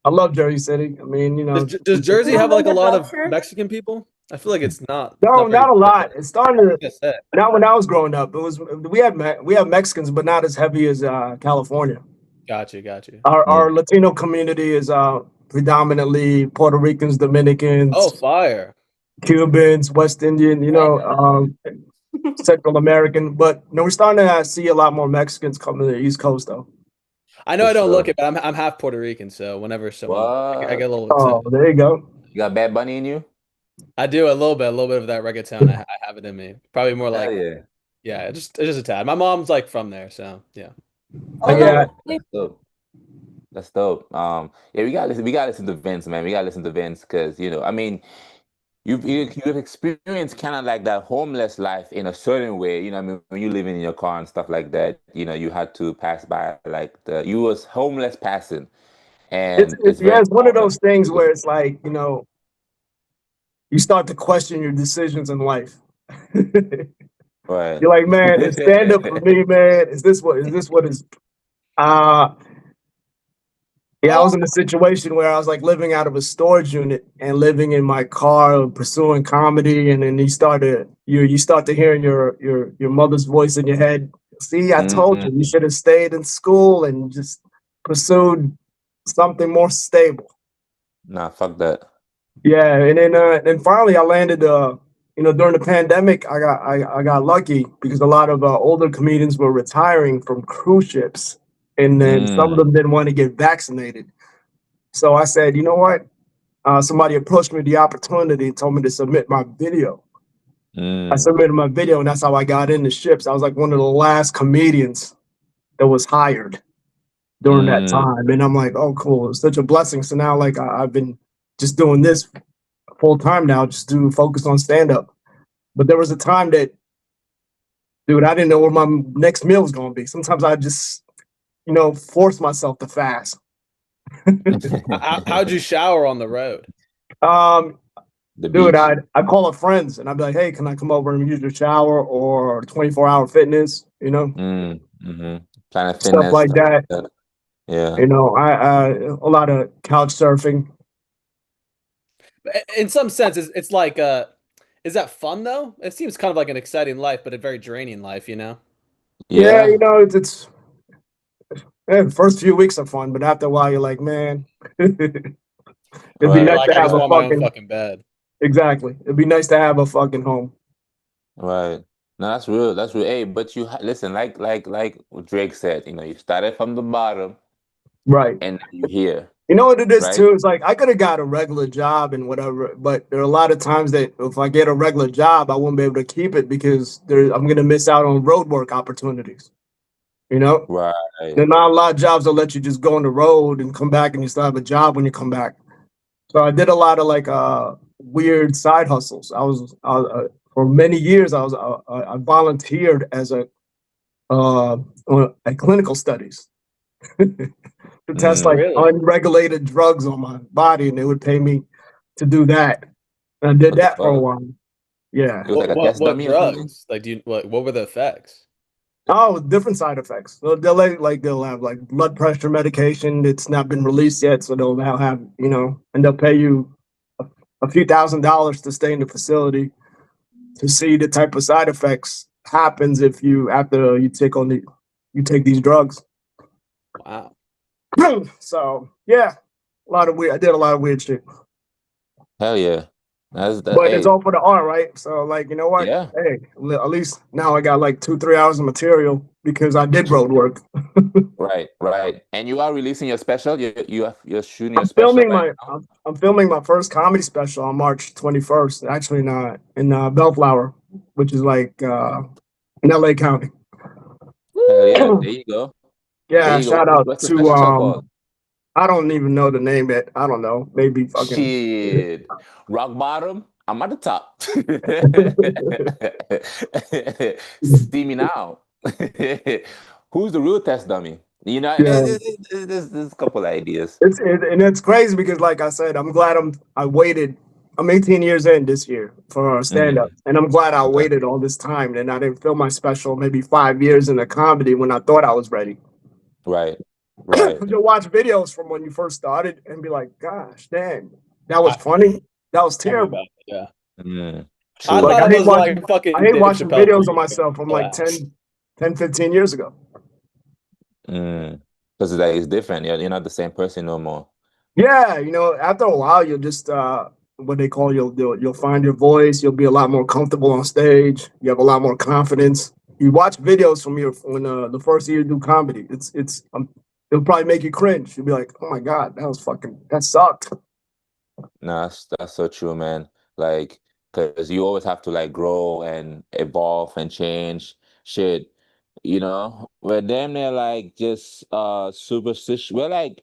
I love Jersey City. I mean, Does Jersey have like a lot of culture? Mexican people? I feel like it's not. No, not a lot. It's starting to. That's it. Not when I was growing up. It was we have Mexicans, but not as heavy as California. Got you. Our Latino community is predominantly Puerto Ricans, Dominicans, Oh, fire. Cubans, West Indian, Central American. But we're starting to see a lot more Mexicans coming to the East Coast, though. I know For I don't sure. look it, but I'm half Puerto Rican, so whenever someone I get a little Oh, excited. there you go. You got Bad Bunny in you? I do a little bit of that reggaeton. I have it in me. Probably more like Hell yeah. it's just a tad. My mom's like from there, so yeah. Oh, Yeah. That's dope. That's dope. Yeah, we gotta listen to Vince, man. We gotta listen to Vince because I mean, you've experienced kind of like that homeless life in a certain way. I mean, when you living in your car and stuff like that, you had to pass by like you was homeless passing, and it's very It's one of common. those things where it's like you start to question your decisions in life. Right. You're like, man, is stand up for me, man? Is this what is? Yeah, I Oh, was in a situation where I was like living out of a storage unit and living in my car, pursuing comedy, and then you start to hearing your mother's voice in your head. See, I told you, Mm-hmm. you should have stayed in school and just pursued something more stable. Nah, fuck that. Yeah, and then finally I landed. During the pandemic, I got lucky because a lot of older comedians were retiring from cruise ships, and then some of Mm, them didn't want to get vaccinated. So I said, you know what? Somebody approached me with the opportunity and told me to submit my video. I mm, submitted my video, and that's how I got into ships. I was like one of the last comedians that was hired during that mm, time, and I'm like, oh, cool! It's such a blessing. So now, like, I've been just doing this full time now, just to focus on stand up. But there was a time that, dude, I didn't know where my next meal was going to be. Sometimes I just, force myself to fast. How'd you shower on the road? Um, the Dude, beach. I'd call up friends and I'd be like, hey, can I come over and use your shower or 24-hour fitness, Mm-hmm. Planet stuff Fitness, like stuff that. like that. Yeah. I a lot of couch surfing. In some sense, it's like is that fun though? It seems kind of like an exciting life, but a very draining life, you know? Yeah, Yeah. the first few weeks are fun, but after a while, you're like, man, it'd be You're Right. nice like, to I have just a want my own fucking, fucking bed. exactly. It'd be nice to have a fucking home. Right. No, that's real. That's real. Hey, but listen, like what Drake said, you started from the bottom Right. and now you're here, You know what it is right? too? It's like I could have got a regular job and whatever, but there are a lot of times that if I get a regular job, I won't be able to keep it because I'm gonna miss out on road work opportunities. You know, Right. there are not a lot of jobs that let you just go on the road and come back and you still have a job when you come back. So I did a lot of like weird side hustles. For many years I volunteered as at clinical studies to test like Mm. Really? unregulated drugs on my body, and they would pay me to do that. And I did What the that for a fuck? while. Yeah. It was like a test What dummy or something? drugs? Like, do you what were the effects? Oh, different side effects. They'll have like blood pressure medication that's not been released yet, so they'll now have and they'll pay you a few $1,000s to stay in the facility to see the type of side effects happens if you after you take these drugs. Wow. So yeah, a lot of weird. I did a lot of weird shit. Hell yeah. That's that. But it's Hey, all for the art, right? So, like, you know what? yeah. Hey, at least now I got like 2-3 hours of material because I did road work. Right, right. And you are releasing your special. You're shooting your I'm special filming right my now. I'm filming my first comedy special on March 21st, actually in Bellflower, which is like in LA County. Hell yeah. There you go. There Yeah, you go. shout out What's the to special called? I don't even know the name yet. I don't know. Maybe fucking Shit. Rock bottom. I'm at the top. See me now. Who's the real test dummy? yeah. There's a couple ideas. And it's crazy because, like I said, I waited. I'm 18 years in this year for a stand up, Mm, and I'm glad I okay. waited all this time and I didn't film my special maybe 5 years in a comedy when I thought I was ready. Right. Right. You'll watch videos from when you first started and be like, "Gosh, damn, that was I, funny. That was tell me about terrible." it. Yeah. Mm, I true. Like thought it was like I fucking hate Dave watching Chappelle videos of pre myself from like collapse. 15 years ago. Mm. Because it's different. You're not the same person no more. Yeah, after a while, you'll just what they call you'll find your voice. You'll be a lot more comfortable on stage. You have a lot more confidence. You watch videos from your when the first year you do comedy. It'll probably make you cringe. You'll be like, oh my god, that sucked. No, that's so true, man. Like, because you always have to like grow and evolve and change shit. We're damn near like just superstition. We're like,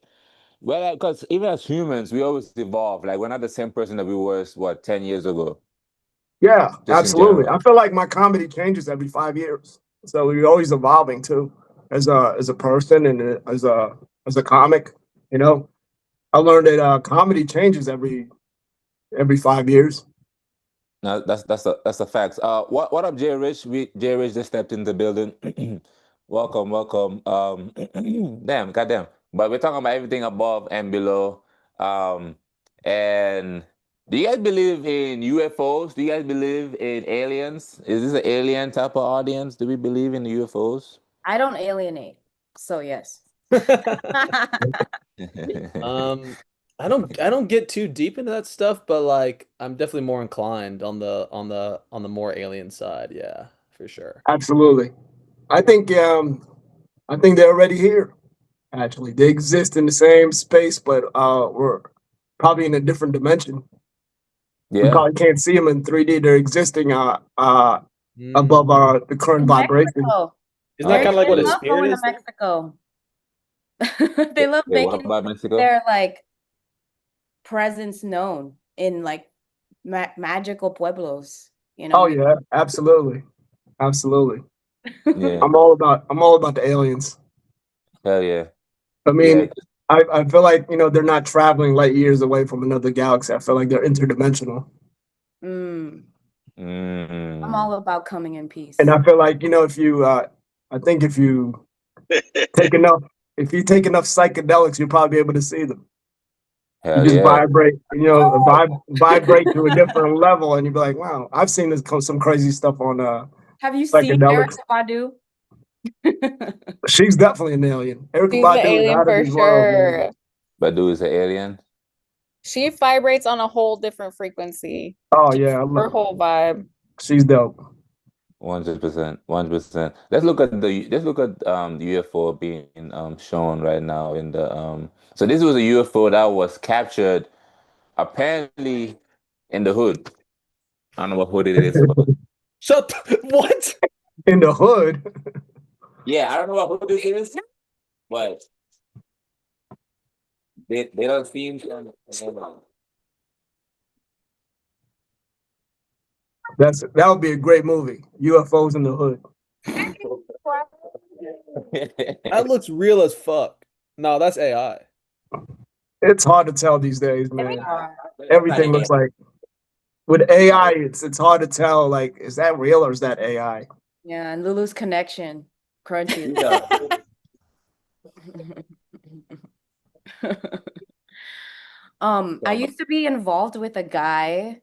because even as humans, we always evolve. Like, we're not the same person that we were, what, 10 years ago, Yeah, just in absolutely. I general. feel like my comedy changes every 5 years, so you're always evolving too, as a person and as a comic. You know, I learned that comedy changes every 5 years. No, that's a fact. What up, Jay Rich? Jay Rich just stepped in the building. Welcome, welcome. Damn, goddamn. but we're talking about everything above and below. And do you guys believe in UFOs? Do you guys believe in aliens? Is this an alien type of audience? Do we believe in UFOs? I don't alienate, so yes. I don't get too deep into that stuff, but like I'm definitely more inclined on the more alien side. Yeah, for sure. Absolutely. I think they're already here. Actually, they exist in the same space, but we're probably in a different dimension. We Yeah. probably can't see them in 3D. They're existing above the current In vibration. Mexico. Isn't that kind of like They what a love spirit going to is? Mexico. They love Wait, what making about Mexico? their like presence known in like magical pueblos, you Oh know. yeah, absolutely, absolutely. Yeah. I'm all about the aliens. Hell yeah. I Yeah. mean, I feel like they're not traveling light years away from another galaxy. I feel like they're interdimensional, I'm Mm. all about coming in peace. and I feel like if you, I think if you take enough, psychedelics, you'll probably be able to see them. You Hell just yeah. vibrate, vibrate to a different level, and you'd be like, wow, I've seen some crazy stuff on Have you seen psychedelics. Erica Badu? She's definitely an alien. Erica She's an Badu is alien out of for this world, man. sure. Badu is an alien. She vibrates on a whole different frequency. Oh yeah, Her whole vibe. she's dope. 100%. 100%. Let's look at the UFO being shown right now in the so this was a UFO that was captured apparently in the hood. I don't know what hood it is, but What? In the hood. yeah, I don't know what hood this is, but they don't seem to That would be a great movie. UFOs in the hood. That looks real as fuck. No, that's AI. It's hard to tell these days, man. Uh, Everything looks like with AI. It's hard to tell. Like, is that real or is that AI? yeah, and Lulu's connection, crunchy. I used to be involved with a guy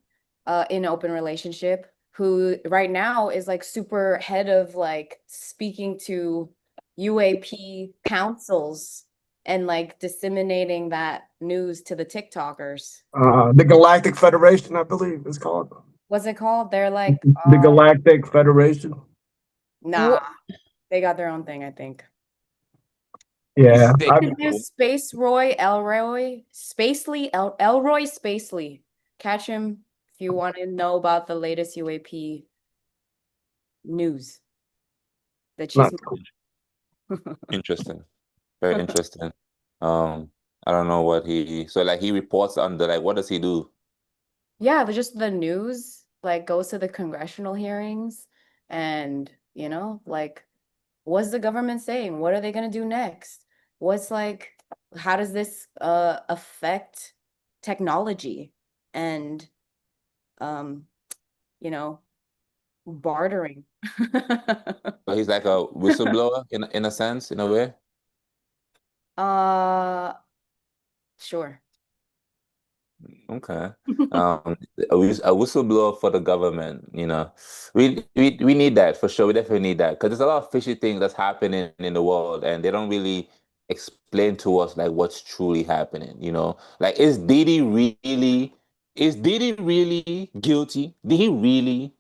in an open relationship who right now is like super head of like speaking to UAP councils and like disseminating that news to the TikTokers. The Galactic Federation, I believe, it's called. What's it called? They're like, The Galactic Federation. nah, they got their own thing, I think. Yeah, There's Space Roy, Elroy, Spacely, Elroy Spacely. Catch him if you want to know about the latest UAP news. That she's Interesting. Very interesting. I don't know what so like he reports under like what does he do? yeah, but just the news like goes to the congressional hearings and like what's the government saying? What are they gonna do next? What's like how does this affect technology and you know bartering? So he's like a whistleblower in a sense, in a way. Sure. Okay. A whistleblower for the government, we need that for sure. We definitely need that because there's a lot of fishy things that's happening in the world, and they don't really explain to us like what's truly happening. Like is Diddy really guilty? Did he really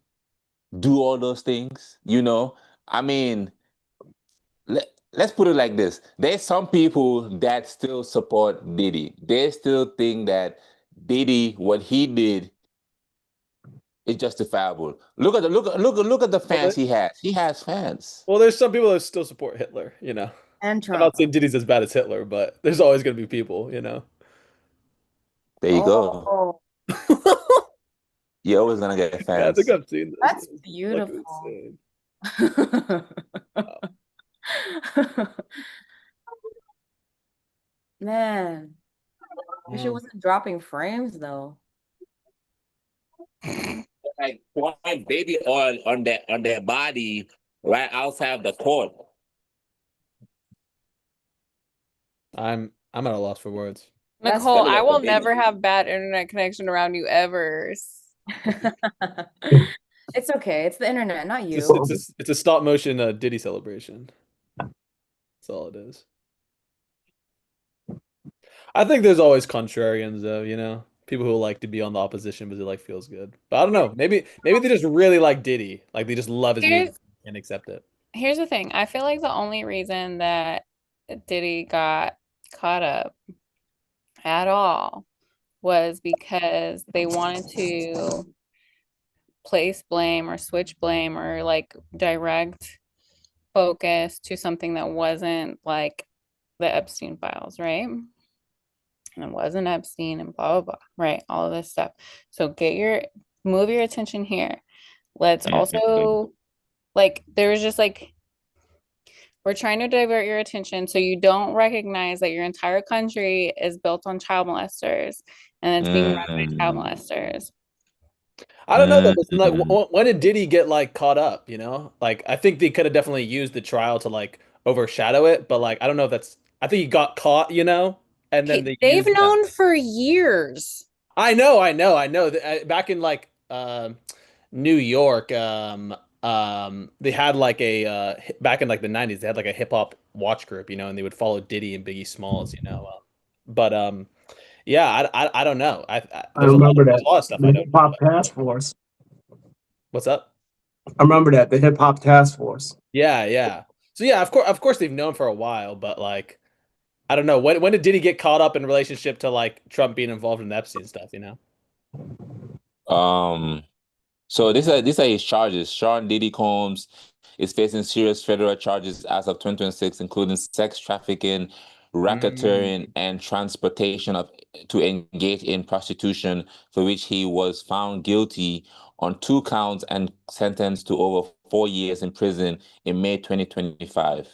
do all those things? I mean, let's put it like this. There's some people that still support Diddy. They still think that Diddy, what he did, is justifiable. Look at the fans he has. He has fans. Well, there's some people that still support Hitler, And I'm Trump. not saying Diddy's as bad as Hitler, but there's always gonna be people. There you go. Oh, You're always gonna get Yeah, I think fans. I've seen this. that's It's fucking beautiful. insane. Man, wish it wasn't dropping frames though. Like pouring baby oil on their body right outside the court. I'm at a loss for words. That's Nicole, Let me I look will for Diddy. never have bad internet connection around you ever. It's okay. It's the internet, not you. It's a stop motion Diddy celebration. That's all it is. I think there's always contrarians though, you know? People who like to be on the opposition because it like feels good. But I don't know. Maybe they just really like Diddy. Like they just love his music and accept it. Here's the thing. I feel like the only reason that Diddy got caught up at all was because they wanted to place blame or switch blame or like direct focus to something that wasn't like the Epstein files, right? And it wasn't Epstein and blah blah blah, right? All of this stuff. So move your attention here. Let's also like there was just like we're trying to divert your attention so you don't recognize that your entire country is built on child molesters and it's being run by child molesters. I don't know though. Like, when did Diddy get like caught up? You know, like I think they could have definitely used the trial to like overshadow it, but like I don't know if that's. I think he got caught, you know, and then They've known for years. I know. Back in like New York, they had like a back in like the 90s, they had like a hip hop watch group, you know, and they would follow Diddy and Biggie Smalls, you know. But yeah, I don't know. I there's remember there's a lot of stuff I the don't Hip know. Hop Task Force. What's up? I remember that the Hip Hop Task Force. Yeah. So yeah, of course they've known for a while, but like I don't know. When did Diddy get caught up in relationship to like Trump being involved in the Epstein stuff, you know? So these are his charges. Sean Diddy Combs is facing serious federal charges as of 2026, including sex trafficking, racketeering, and transportation to engage in prostitution, for which he was found guilty on 2 counts and sentenced to over 4 years in prison in May 2025.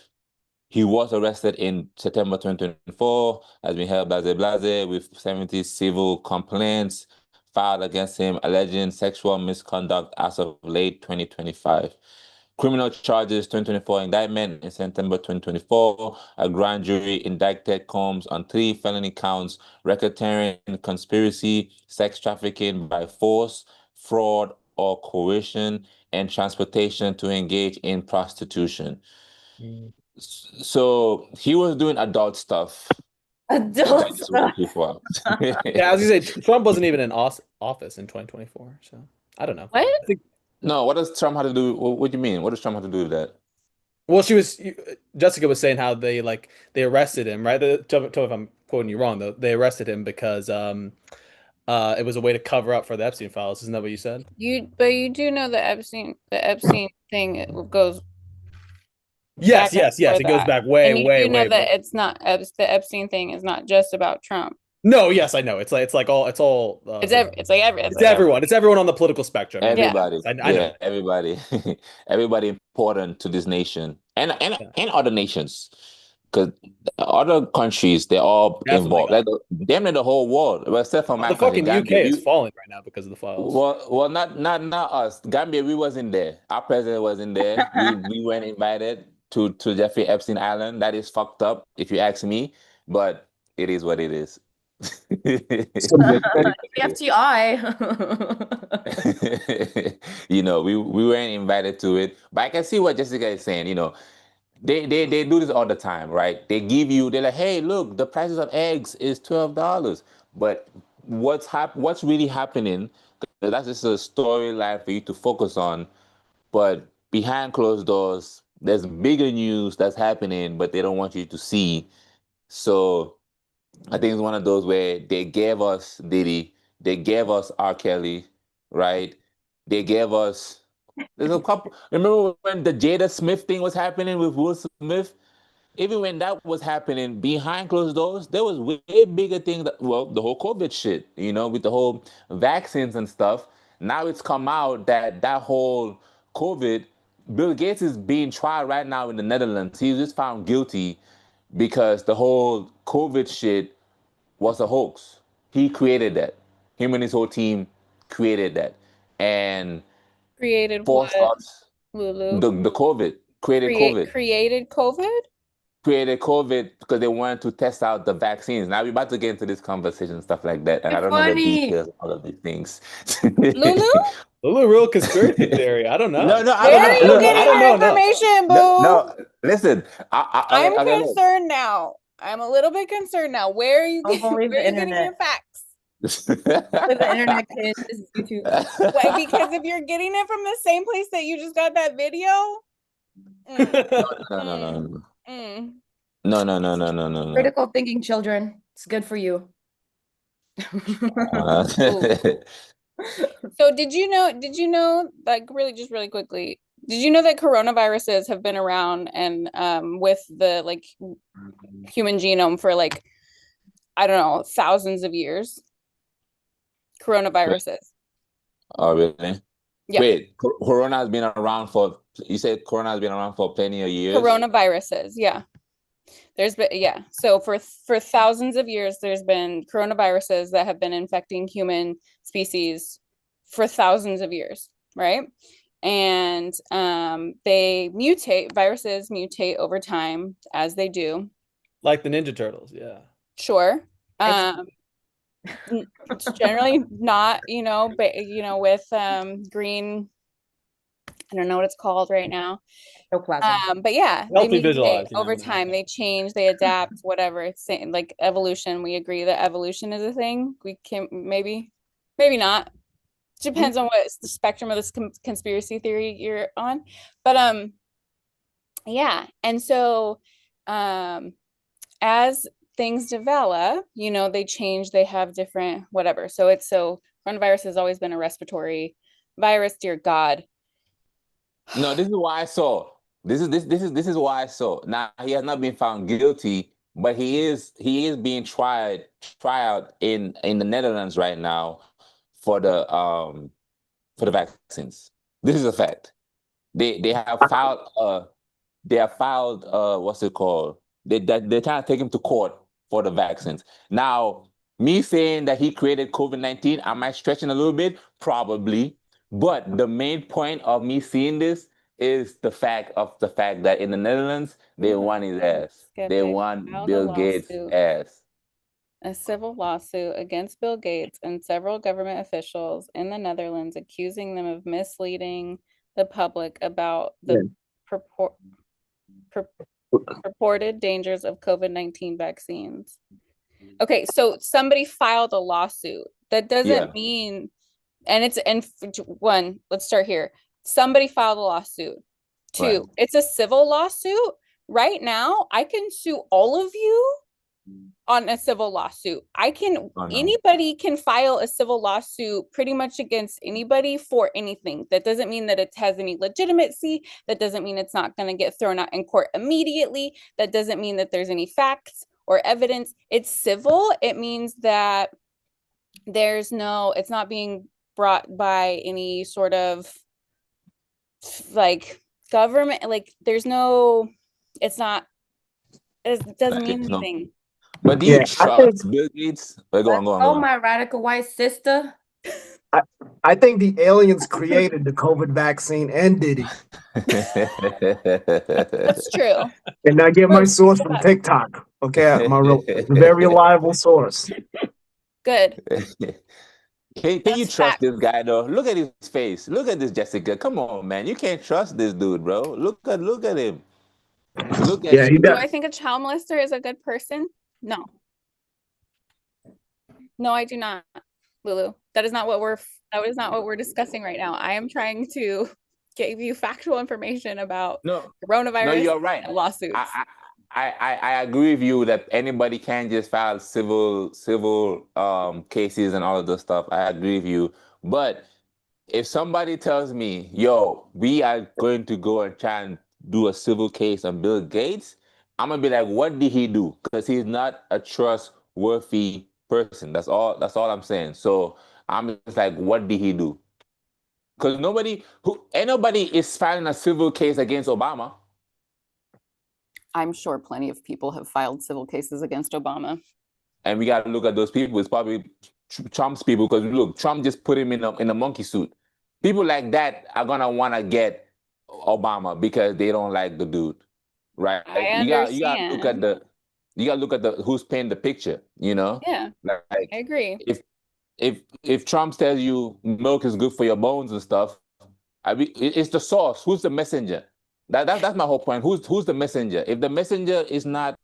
He was arrested in September 2024, has been held blase with 70 civil complaints filed against him alleging sexual misconduct as of late 2025. Criminal charges 2024 indictment in September 2024. A grand jury indicted Combs on 3 felony counts: racketeering, conspiracy, sex trafficking by force, fraud or coercion, and transportation to engage in prostitution. So he was doing adult stuff. Adult Just wake stuff. people up. Yeah, I was gonna say Trump wasn't even in office in 2024, so I don't know. What? I think, No, what does Trump have to do? What do you mean? What does Trump have to do with that? well, Jessica was saying how they arrested him, right? Tell me if I'm quoting you wrong though. They arrested him because it was a way to cover up for the Epstein files. Isn't that what you said? But you do know the Epstein thing goes Yes. back It for goes that. back way, And you way, do know way that back. it's not the Epstein thing is not just about Trump. No, yes, I know. It's like all It's like everyone. It's everyone on the political spectrum. Everybody, I know. yeah, everybody, everybody important to this nation and other nations, because other countries they're all Definitely involved. Like damn near the whole world, well, except for my the country, fucking Gambia. UK is falling right now because of the files. Well, not us. Gambia, we wasn't there. Our president wasn't there. We weren't invited to Jeffrey Epstein Island. That is fucked up, if you ask me. But it is what it is. FTI. You know, we weren't invited to it. But I can see what Jessica is saying. You know, they do this all the time, right? They're like, hey, look, the prices of eggs is $12. But what's really happening? 'Cause that's just a storyline for you to focus on. But behind closed doors, there's bigger news that's happening, but they don't want you to see. So I think it's one of those where they gave us Diddy, they gave us R. Kelly, right? They gave us. There's a couple. Remember when the Jada Smith thing was happening with Will Smith? Even when that was happening behind closed doors, there was way bigger things. Well, the whole COVID shit, you know, with the whole vaccines and stuff. Now it's come out that whole COVID, Bill Gates is being tried right now in the Netherlands. He was just found guilty because the whole COVID shit was a hoax. He created that. Him and his whole team created that, and created forced what, us Lulu? the COVID created COVID. Created COVID? created COVID because they wanted to test out the vaccines. Now we're about to get into this conversation and stuff like that, and I don't know the Funny. details of all of these things. Lulu, Lulu, real conspiracy theory. I don't know. No, no, I where don't are know. you Look, getting I don't your know enough. information, boo? no, listen. I'm Okay, look. concerned now. I'm a little bit concerned now. Where are you Don't getting, believe where the are you getting your internet. facts? With the internet, kids, this is YouTube. Why? Because if you're getting it from the same place that you just got that video, No. Critical thinking, children. It's good for you. So did you know, like really quickly, did you know that coronaviruses have been around and with the like human genome for like, I don't know, thousands of years? Coronaviruses. Oh, really? Yeah. Wait, Corona has been around for, you said Corona has been around for plenty of years? Coronaviruses, yeah. There's been, yeah. So for thousands of years, there's been coronaviruses that have been infecting human species for thousands of years, right? And viruses mutate over time as they do. Like the Ninja Turtles, yeah. Sure. It's generally not, with green, I don't know what it's called right now. But yeah, they mutate over time. They change, they adapt, whatever. It's like evolution. We agree that evolution is a thing. We can maybe not. Depends on what the spectrum of this conspiracy theory you're on. But yeah. And so as things develop, they change, they have different whatever. So coronavirus has always been a respiratory virus, dear God. No, this is why I saw. This is why I saw. Now he has not been found guilty, but he is being tried in the Netherlands right now for the vaccines. This is a fact. They have filed what's it called? They're trying to take him to court for the vaccines. Now, me saying that he created COVID-19, am I stretching a little bit? Probably. But the main point of me seeing this is the fact that in the Netherlands, they want his ass. They want Bill Gates' ass. A civil lawsuit against Bill Gates and several government officials in the Netherlands accusing them of misleading the public about the purported dangers of COVID-19 vaccines. Okay, so somebody filed a lawsuit. That doesn't mean, one, let's start here. Somebody filed a lawsuit. Two, it's a civil lawsuit. Right now, I can sue all of you on a civil lawsuit. Anybody can file a civil lawsuit pretty much against anybody for anything. That doesn't mean that it has any legitimacy. That doesn't mean it's not going to get thrown out in court immediately. That doesn't mean that there's any facts or evidence. It's civil. It means that it's not being brought by any sort of like government, like it doesn't mean anything. But do you trust Bill Gates? Go on. Oh, my radical white sister. I think the aliens created the COVID vaccine and did it. That's true. And I get my source from TikTok. Okay, my very reliable source. Good. Can you trust this guy though? Look at his face. Look at this, Jessica. Come on, man. You can't trust this dude, bro. Look at him. Look at him. Do I think a child molester is a good person? No. No, I do not, Lulu. That is not what we're discussing right now. I am trying to give you factual information about coronavirus. No, you're right. And lawsuits. I agree with you that anybody can just file civil cases and all of those stuff. I agree with you. But if somebody tells me, yo, we are going to go and try and do a civil case on Bill Gates, I'm gonna be like, what did he do? Because he's not a trustworthy person. That's all I'm saying. So I'm just like, what did he do? Because nobody is filing a civil case against Obama. I'm sure plenty of people have filed civil cases against Obama. And we got to look at those people. It's probably Trump's people, because look, Trump just put him in a monkey suit. People like that are gonna want to get Obama because they don't like the dude. right? I You got to look at understand. the who's painting the picture. Yeah, Like I agree. if Trump tells you milk is good for your bones and stuff, I mean, it's the source. Who's the messenger? That's my whole point. Who's the messenger? If the messenger is not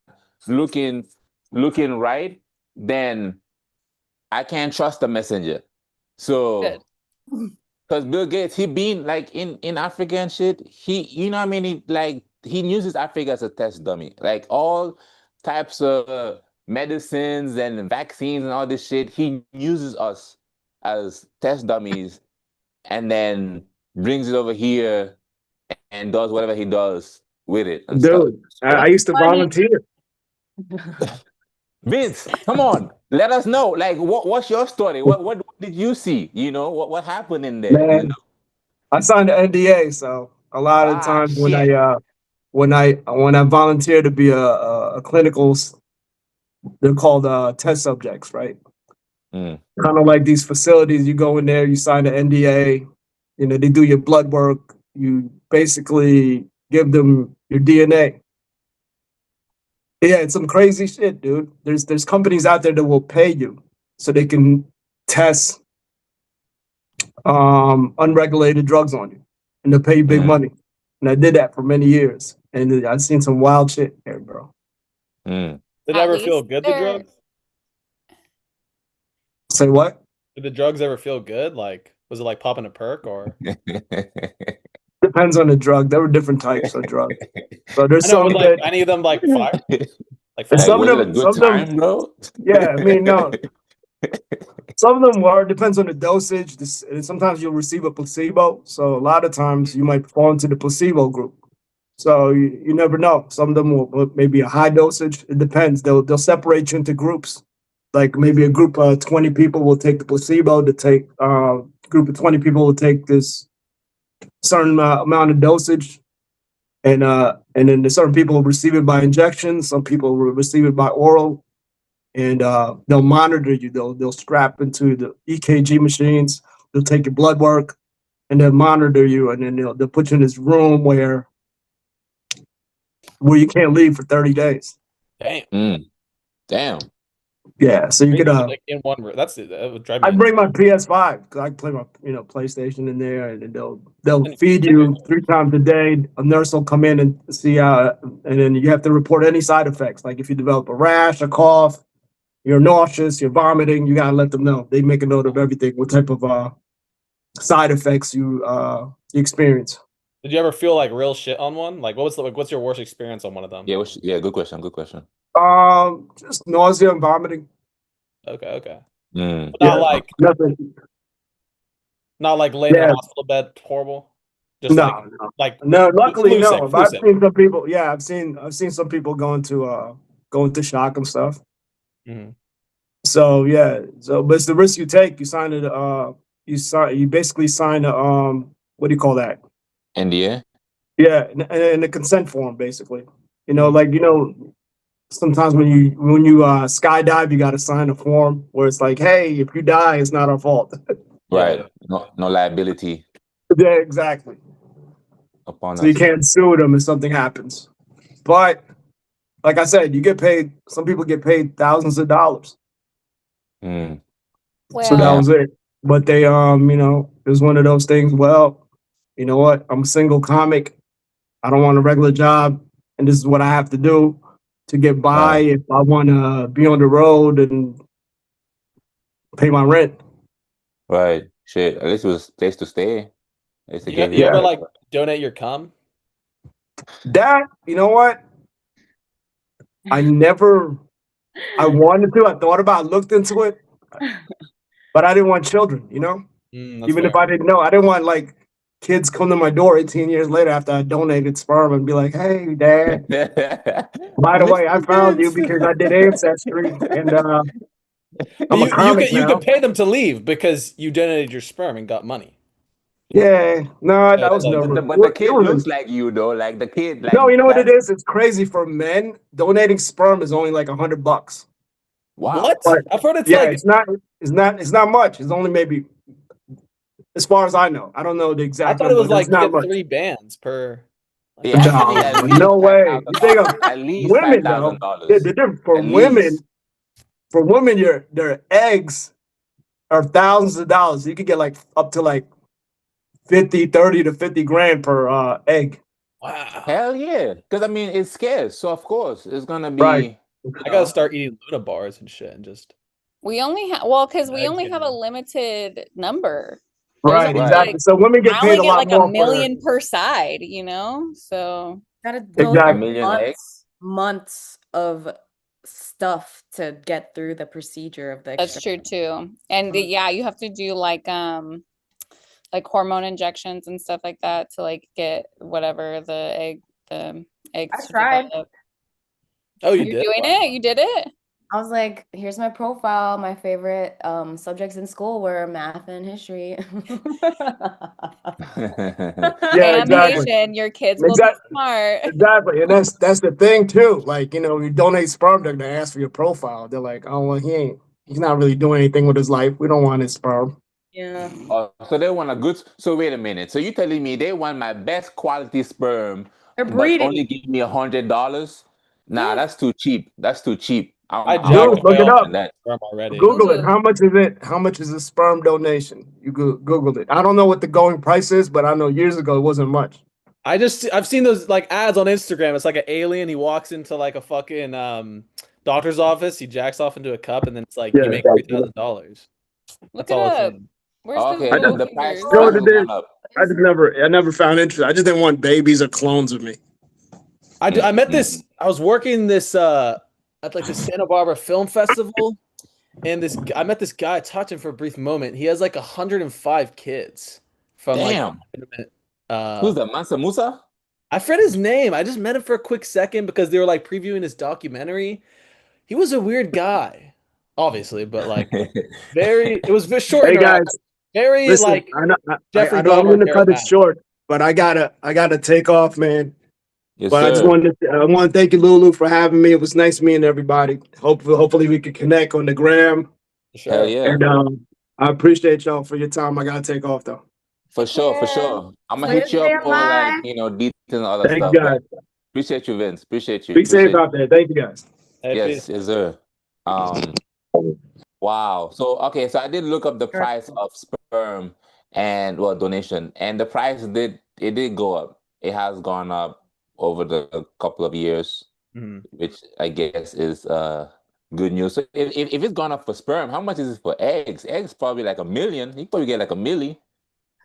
looking looking right, then I can't trust the messenger. Good. So, because Bill Gates, he been like in Africa and shit. You know what I mean? He uses Africa as a test dummy. Like all types of medicines and vaccines and all this shit. He uses us as test dummies, and then brings it over here and does whatever he does with it and stuff. Dude, I It's used to funny. volunteer. Vince, come on, let us know. Like, what's your story? What did you see? What happened in there? Man, I signed an NDA, so a lot of Ah, times shit. when I volunteer to be a clinical, they're called test subjects, right? Mm, Kind of like these facilities, you go in there, you sign an NDA, they do your blood work, you basically give them your DNA. Yeah, it's some crazy shit, dude. There's companies out there that will pay you so they can test unregulated drugs on you, and they'll pay you big mm, money. And I did that for many years, and I've seen some wild shit there, bro. mm. Did it At ever feel least good, the they're drugs? Say what? Did the drugs ever feel good? Like, was it like popping a perk or? Depends on the drug. There were different types of drugs. So there's I know, some was like that, any of them like fire? Like and fire? Like, some of was it a them, good time, bro? yeah. I mean, no, some of them were. Depends on the dosage. And sometimes you'll receive a placebo. So a lot of times you might fall into the placebo group. So you never know. Some of them will maybe a high dosage. It depends. They'll separate you into groups. Like maybe a group of 20 people will take the placebo. To take group of 20 people will take this certain amount of dosage, and then the certain people will receive it by injection. Some people will receive it by oral, and they'll monitor you. They'll strap into the EKG machines. They'll take your blood work, and they'll monitor you, and then they'll put you in this room where you can't leave for 30 days. Damn. Mm, damn. Yeah, so you could Like in one room. That would drive me I bring insane. my PS5 because I can play my PlayStation in there, and then they'll And feed you 3 times a day. A nurse will come in and see how, and then you have to report any side effects. Like if you develop a rash, a cough, you're nauseous, you're vomiting, you gotta let them know. They make a note of everything, what type of side effects you experience. Did you ever feel like real shit on one? Like, what's your worst experience on one of them? Yeah, good question. Good question. Just nausea and vomiting. Okay. Mm. But Yeah, nothing. not like laying in a Yeah, hospital bed, horrible. Just like no. No, luckily flu no. sick, But I've seen some people. Yeah, I've seen some people go into shock and stuff. Mm-hmm. So yeah, but it's the risk you take. You sign it. You basically sign a what do you call that? NDA? Yeah, in a consent form, basically. Mhm. Like sometimes when you skydive, you got to sign a form where it's like, hey, if you die, it's not our fault. Right. Yeah. No liability Yeah, exactly. upon So you us. can't sue them if something happens. But like I said, you get paid. Some people get paid thousands of dollars. Mm. So that well, was it. But they, it was one of those things. Well, you know what? I'm a single comic. I don't want a regular job, and this is what I have to do to get by Right. if I want to be on the road and pay my rent. Right. Shit. At least it was a place to stay. At least they gave You you ever Yeah, like donate your cum? that you know what? I never. I wanted to. I thought about. Looked into it, but I didn't want children. That's Even fair. if I didn't know, I didn't want like kids come to my door 18 years later after I donated sperm and be like, "Hey, Dad, by the way, I Mr. found you Vince. because I did ancestry, and But I'm a you comic could now." pay them to leave because you donated your sperm and got money. Yeah, no, So that was that, But never. the It kid looks wasn't. like you though. Like the kid, No, like you know what it that. is? It's crazy for men. Donating sperm is only like $100. Wow. what? But I've heard it's yeah, like it's not much. It's only maybe, as far as I know. I don't know the I exact thought it number, was but it's like you not get much. 3 bands per. It has to be No, at least no five way. thousand You think dollars. of At least five women though? thousand dollars. For At least. women, their eggs are thousands of dollars. You could get like up to like 30 to 50 grand per egg. Wow. Hell yeah. Because I mean it's scarce. So of course it's gonna Right. be I gotta start eating Luna bars and shit and just. We only have, well, because we Eggs only have a getting- limited number. There's Right, only exactly. like, So women get I paid only a get lot like a more for million per side, you know? So Gotta go a exactly. million eggs. months of stuff to get through the procedure of the that's true extraction. too. And yeah, you have to do like hormone injections and stuff like that to like get whatever the eggs I to tried. develop. Oh, you You're did? doing it? You did it? I was like, here's my profile. My favorite subjects in school were math and history. Yeah, And exactly. Haitian, your kids will be smart. Exactly. And that's the thing too. Like, you donate sperm, they're gonna ask for your profile. They're like, oh well, he's not really doing anything with his life. We don't want his sperm. Yeah. Oh, so they want a good. So wait a minute. So you telling me they want my best quality sperm, They're but breeding. only give me $100? Nah, Yeah. that's too cheap. That's too cheap. I I'm jacked Dude, look it my up. own that. sperm already. Google it. Ooh. How much is it? How much is a sperm donation? You Google it. I don't know what the going price is, but I know years ago it wasn't much. I've seen those like ads on Instagram. It's like an alien. He walks into like a fucking doctor's office. He jacks off into a cup, and then it's like Yeah. you make $3,000. Look That's it all I've up. seen. Where's the Okay, Google the price, figures? You know what has it is? gone up. I never found interest. I just didn't want babies or clones of me. I met this. I was working this at like the Santa Barbara Film Festival, and I met this guy. I talked to him for a brief moment. He has like 105 kids from Damn. like Who's that? Mansa Musa? I forget his name. I just met him for a quick second because they were like previewing his documentary. He was a weird guy, obviously, but like it was very short Hey interaction. guys, Very listen. like Jeffrey I know I'm Dahmer gonna cut it charismatic. short, but I gotta take off, man. Yes, But I just sir. I want to thank you, Lulu, for having me. It was nice meeting everybody. Hopefully we can connect on the gram. Sure. Hell yeah. And I appreciate y'all for your time. I gotta take off though. For sure, for Yeah. sure. I'm gonna So hit you stay up for like, alive. details and other Thank you stuff. guys. But appreciate you, Vince. Appreciate you. Be safe Appreciate out there. Thank you guys. Hey, Yes, peace. yes, sir. Wow. So okay, so I did look up the Sure. price of sperm and well donation, and the price did go up. It has gone up over the couple of years, Mhm. which I guess is good news. So if it's gone up for sperm, how much is it for eggs? Eggs probably like 1 million. You probably get like 1 million.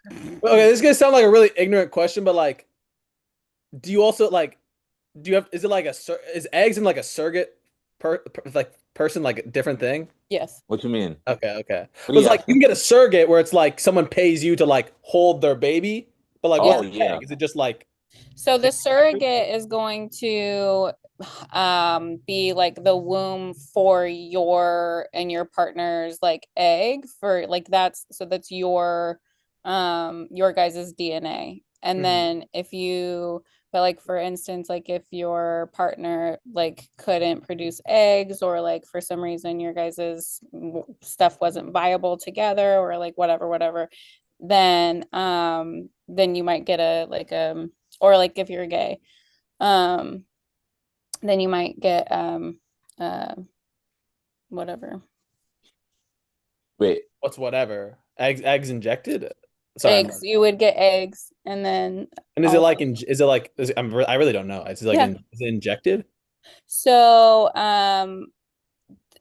Okay, this is gonna sound like a really ignorant question, but like, do you also like, is it like is eggs in like a surrogate person like a different thing? Yes. What you mean? Okay. What are But you it's like you asking? can get a surrogate where it's like someone pays you to like hold their baby, but like Oh what's an yeah. egg? Is it just like So the surrogate is going to be like the womb for your and your partner's like egg for like that's your guys's DNA. And Mhm. then but like for instance, like if your partner like couldn't produce eggs or like for some reason your guys's stuff wasn't viable together or like whatever, then you might get or like if you're gay, then you might get whatever. Wait. what's whatever? Eggs injected? Sorry. Eggs. You would get eggs, and then And is it like I really don't know. Is it like Yeah. is it injected? so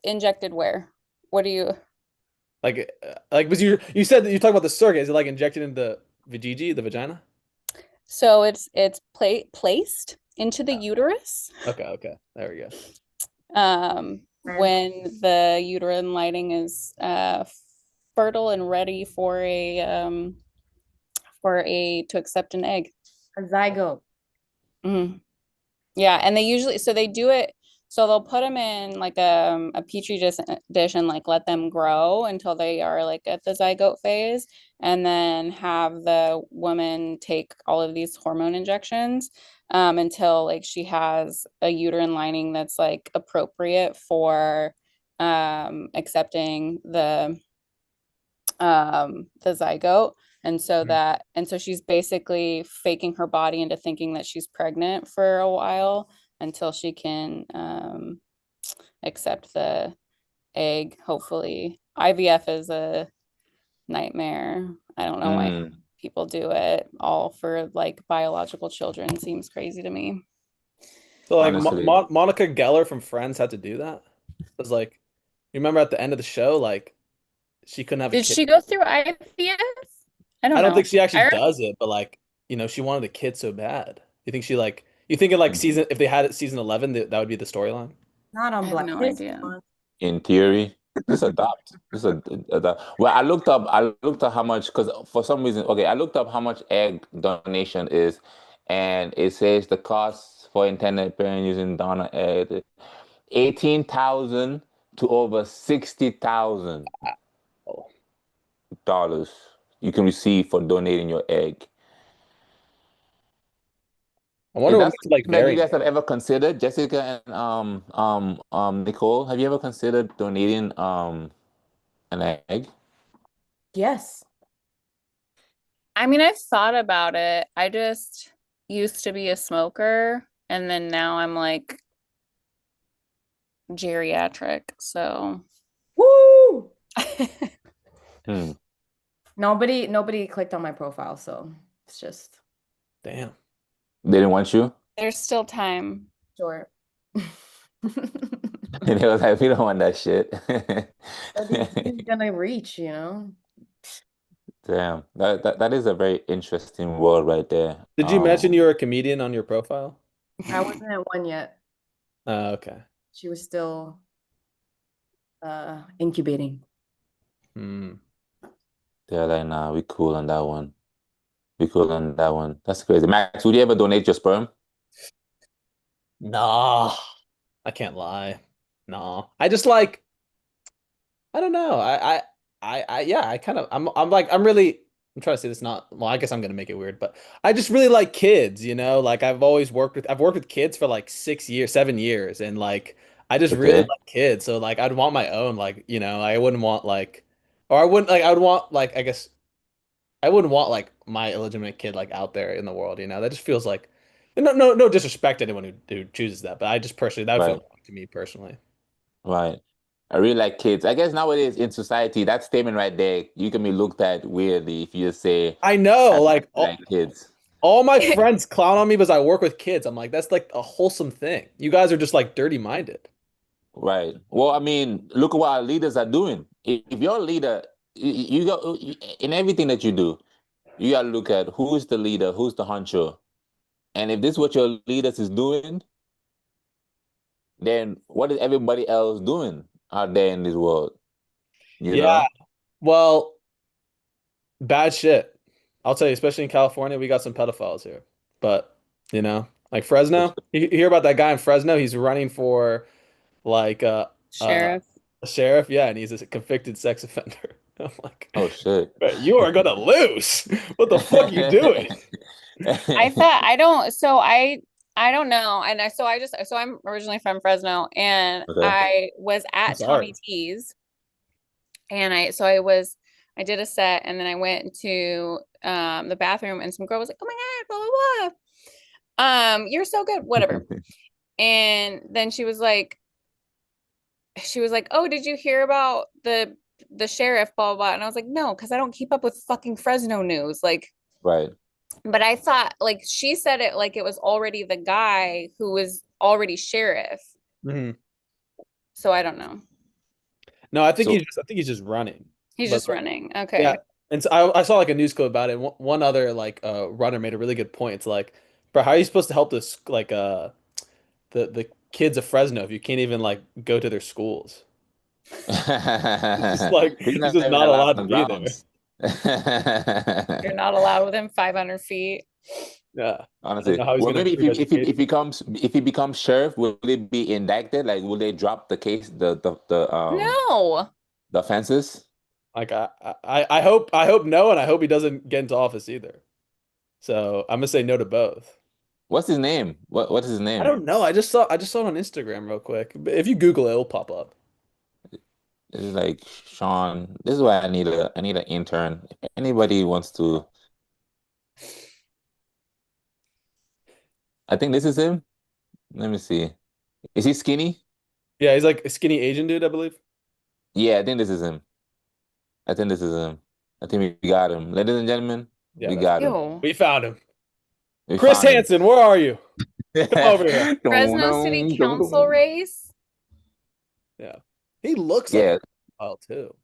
injected where? What do you? Was you said that you talk about the surrogate? Is it like injected into the vagina? So it's placed into the uterus. Okay. There we go. When the uterine lining is fertile and ready to accept an egg. A zygote. Mhm. Yeah, and they do it. So they'll put them in like a petri dish and like let them grow until they are like at the zygote phase, and then have the woman take all of these hormone injections until like she has a uterine lining that's like appropriate for accepting the zygote. And so she's basically faking her body into thinking that she's pregnant for a while until she can accept the egg, hopefully. IVF is a nightmare. I don't know why people do it all for like biological children. Seems crazy to me. So like Honestly. Monica Geller from Friends had to do that. It was like, you remember at the end of the show, like she couldn't have a Did kid. she go through IVF? I don't I don't know. think she actually I does it, but like, she wanted a kid so bad. You think she like you think in like season if they had it season 11 that would be the storyline? Not on have Black no History idea. Month. In theory, just adopt. Just adopt. Well, I looked up how much because for some reason, okay, I looked up how much egg donation is, and it says the cost for intended parent using donor egg, 18,000 to over $60,000 you can receive for donating your egg. I Is wonder what that makes it like something that you very. guys have ever considered, Jessica and Nicole? Have you ever considered donating an egg? Yes. I mean, I've thought about it. I just used to be a smoker, and then now I'm like geriatric, so Woo! Hmm. Nobody clicked on my profile, so it's just Damn. They didn't want you? there's still time. short. And they was like, we don't want that shit. He's gonna reach, you know. Damn. That is a very interesting world right there. Did you mention you're a comedian on your profile? I wasn't at one yet. Okay. She was still incubating. Hmm. They're like, nah, we cool on that one. We cool on that one. That's crazy. Max, would you ever donate your sperm? Nah, I can't lie. Nah, I just like I don't know. Yeah, I kind of I'm like I'm trying to say this not well, I guess I'm gonna make it weird, but I just really like kids, Like I've worked with kids for like 6 years, 7 years, and like I just really Okay. like kids. So like I'd want my own, like, I wouldn't want like or I wouldn't like I would want like I guess I wouldn't want like my illegitimate kid like out there in the world, That just feels like no disrespect to anyone who chooses that, but I just personally that would feel Right. wrong to me personally. Right. I really like kids. I guess nowadays in society, that statement right there, you can be looked at weirdly if you just say, I know, I like like kids. all my friends clown on me because I work with kids. I'm like, that's like a wholesome thing. You guys are just like dirty minded. Right. Well, I mean, look at what our leaders are doing. If you're a leader, you got in everything that you do, you got to look at who's the leader, who's the honcho. And if this is what your leaders is doing, then what is everybody else doing out there in this world? You Yeah. know? Well, bad shit. I'll tell you, especially in California, we got some pedophiles here. But, like Fresno, you hear about that guy in Fresno? He's running for like Sheriff. a sheriff. Yeah, and he's a convicted sex offender. I'm like, Oh shit. you are gonna lose. What the fuck are you doing? I thought I don't know. And so I'm originally from Fresno, and Okay. I was at sorry. Tommy T's, and I did a set, and then I went to the bathroom, and some girl was like, "Oh my God, blah blah blah. You're so good, whatever." And then she was like, "Oh, did you hear about the sheriff, blah blah blah?" And I was like, "No, because I don't keep up with fucking Fresno news." Like, Right. but I thought like she said it like it was already the guy who was already sheriff. Mhm. So I don't know. No, I think So he's just running. He's But just like, running. Okay. yeah, and so I saw like a news clip about it. One other like runner made a really good point. It's like, bro, how are you supposed to help this like the kids of Fresno if you can't even like go to their schools? It's like he's he's not just even not allowed allowed to on be there. grounds. You're not allowed within 500 feet. Yeah, I don't Honestly, know how he's well, gonna maybe improve education. if he becomes sheriff, will it be indicted? Like, will they drop the case, No. the offenses? Like I hope no, and I hope he doesn't get into office either. So I'm gonna say no to both. What's his name? What is his I name? don't know. I just saw it on Instagram real quick. But if you Google it, it'll pop up. This is like Sean. This is why I need an intern. If anybody wants to, I think this is him. Let me see. Is he skinny? Yeah, he's like a skinny Asian dude, I believe. Yeah, I think this is him. I think this is him. I think we got him. Ladies and gentlemen, Yeah, we that's got him. Ew. we found him. We Chris found him. Hansen, where are you? Come over here. Fresno City Council race. Yeah. He looks like Yeah, a child too.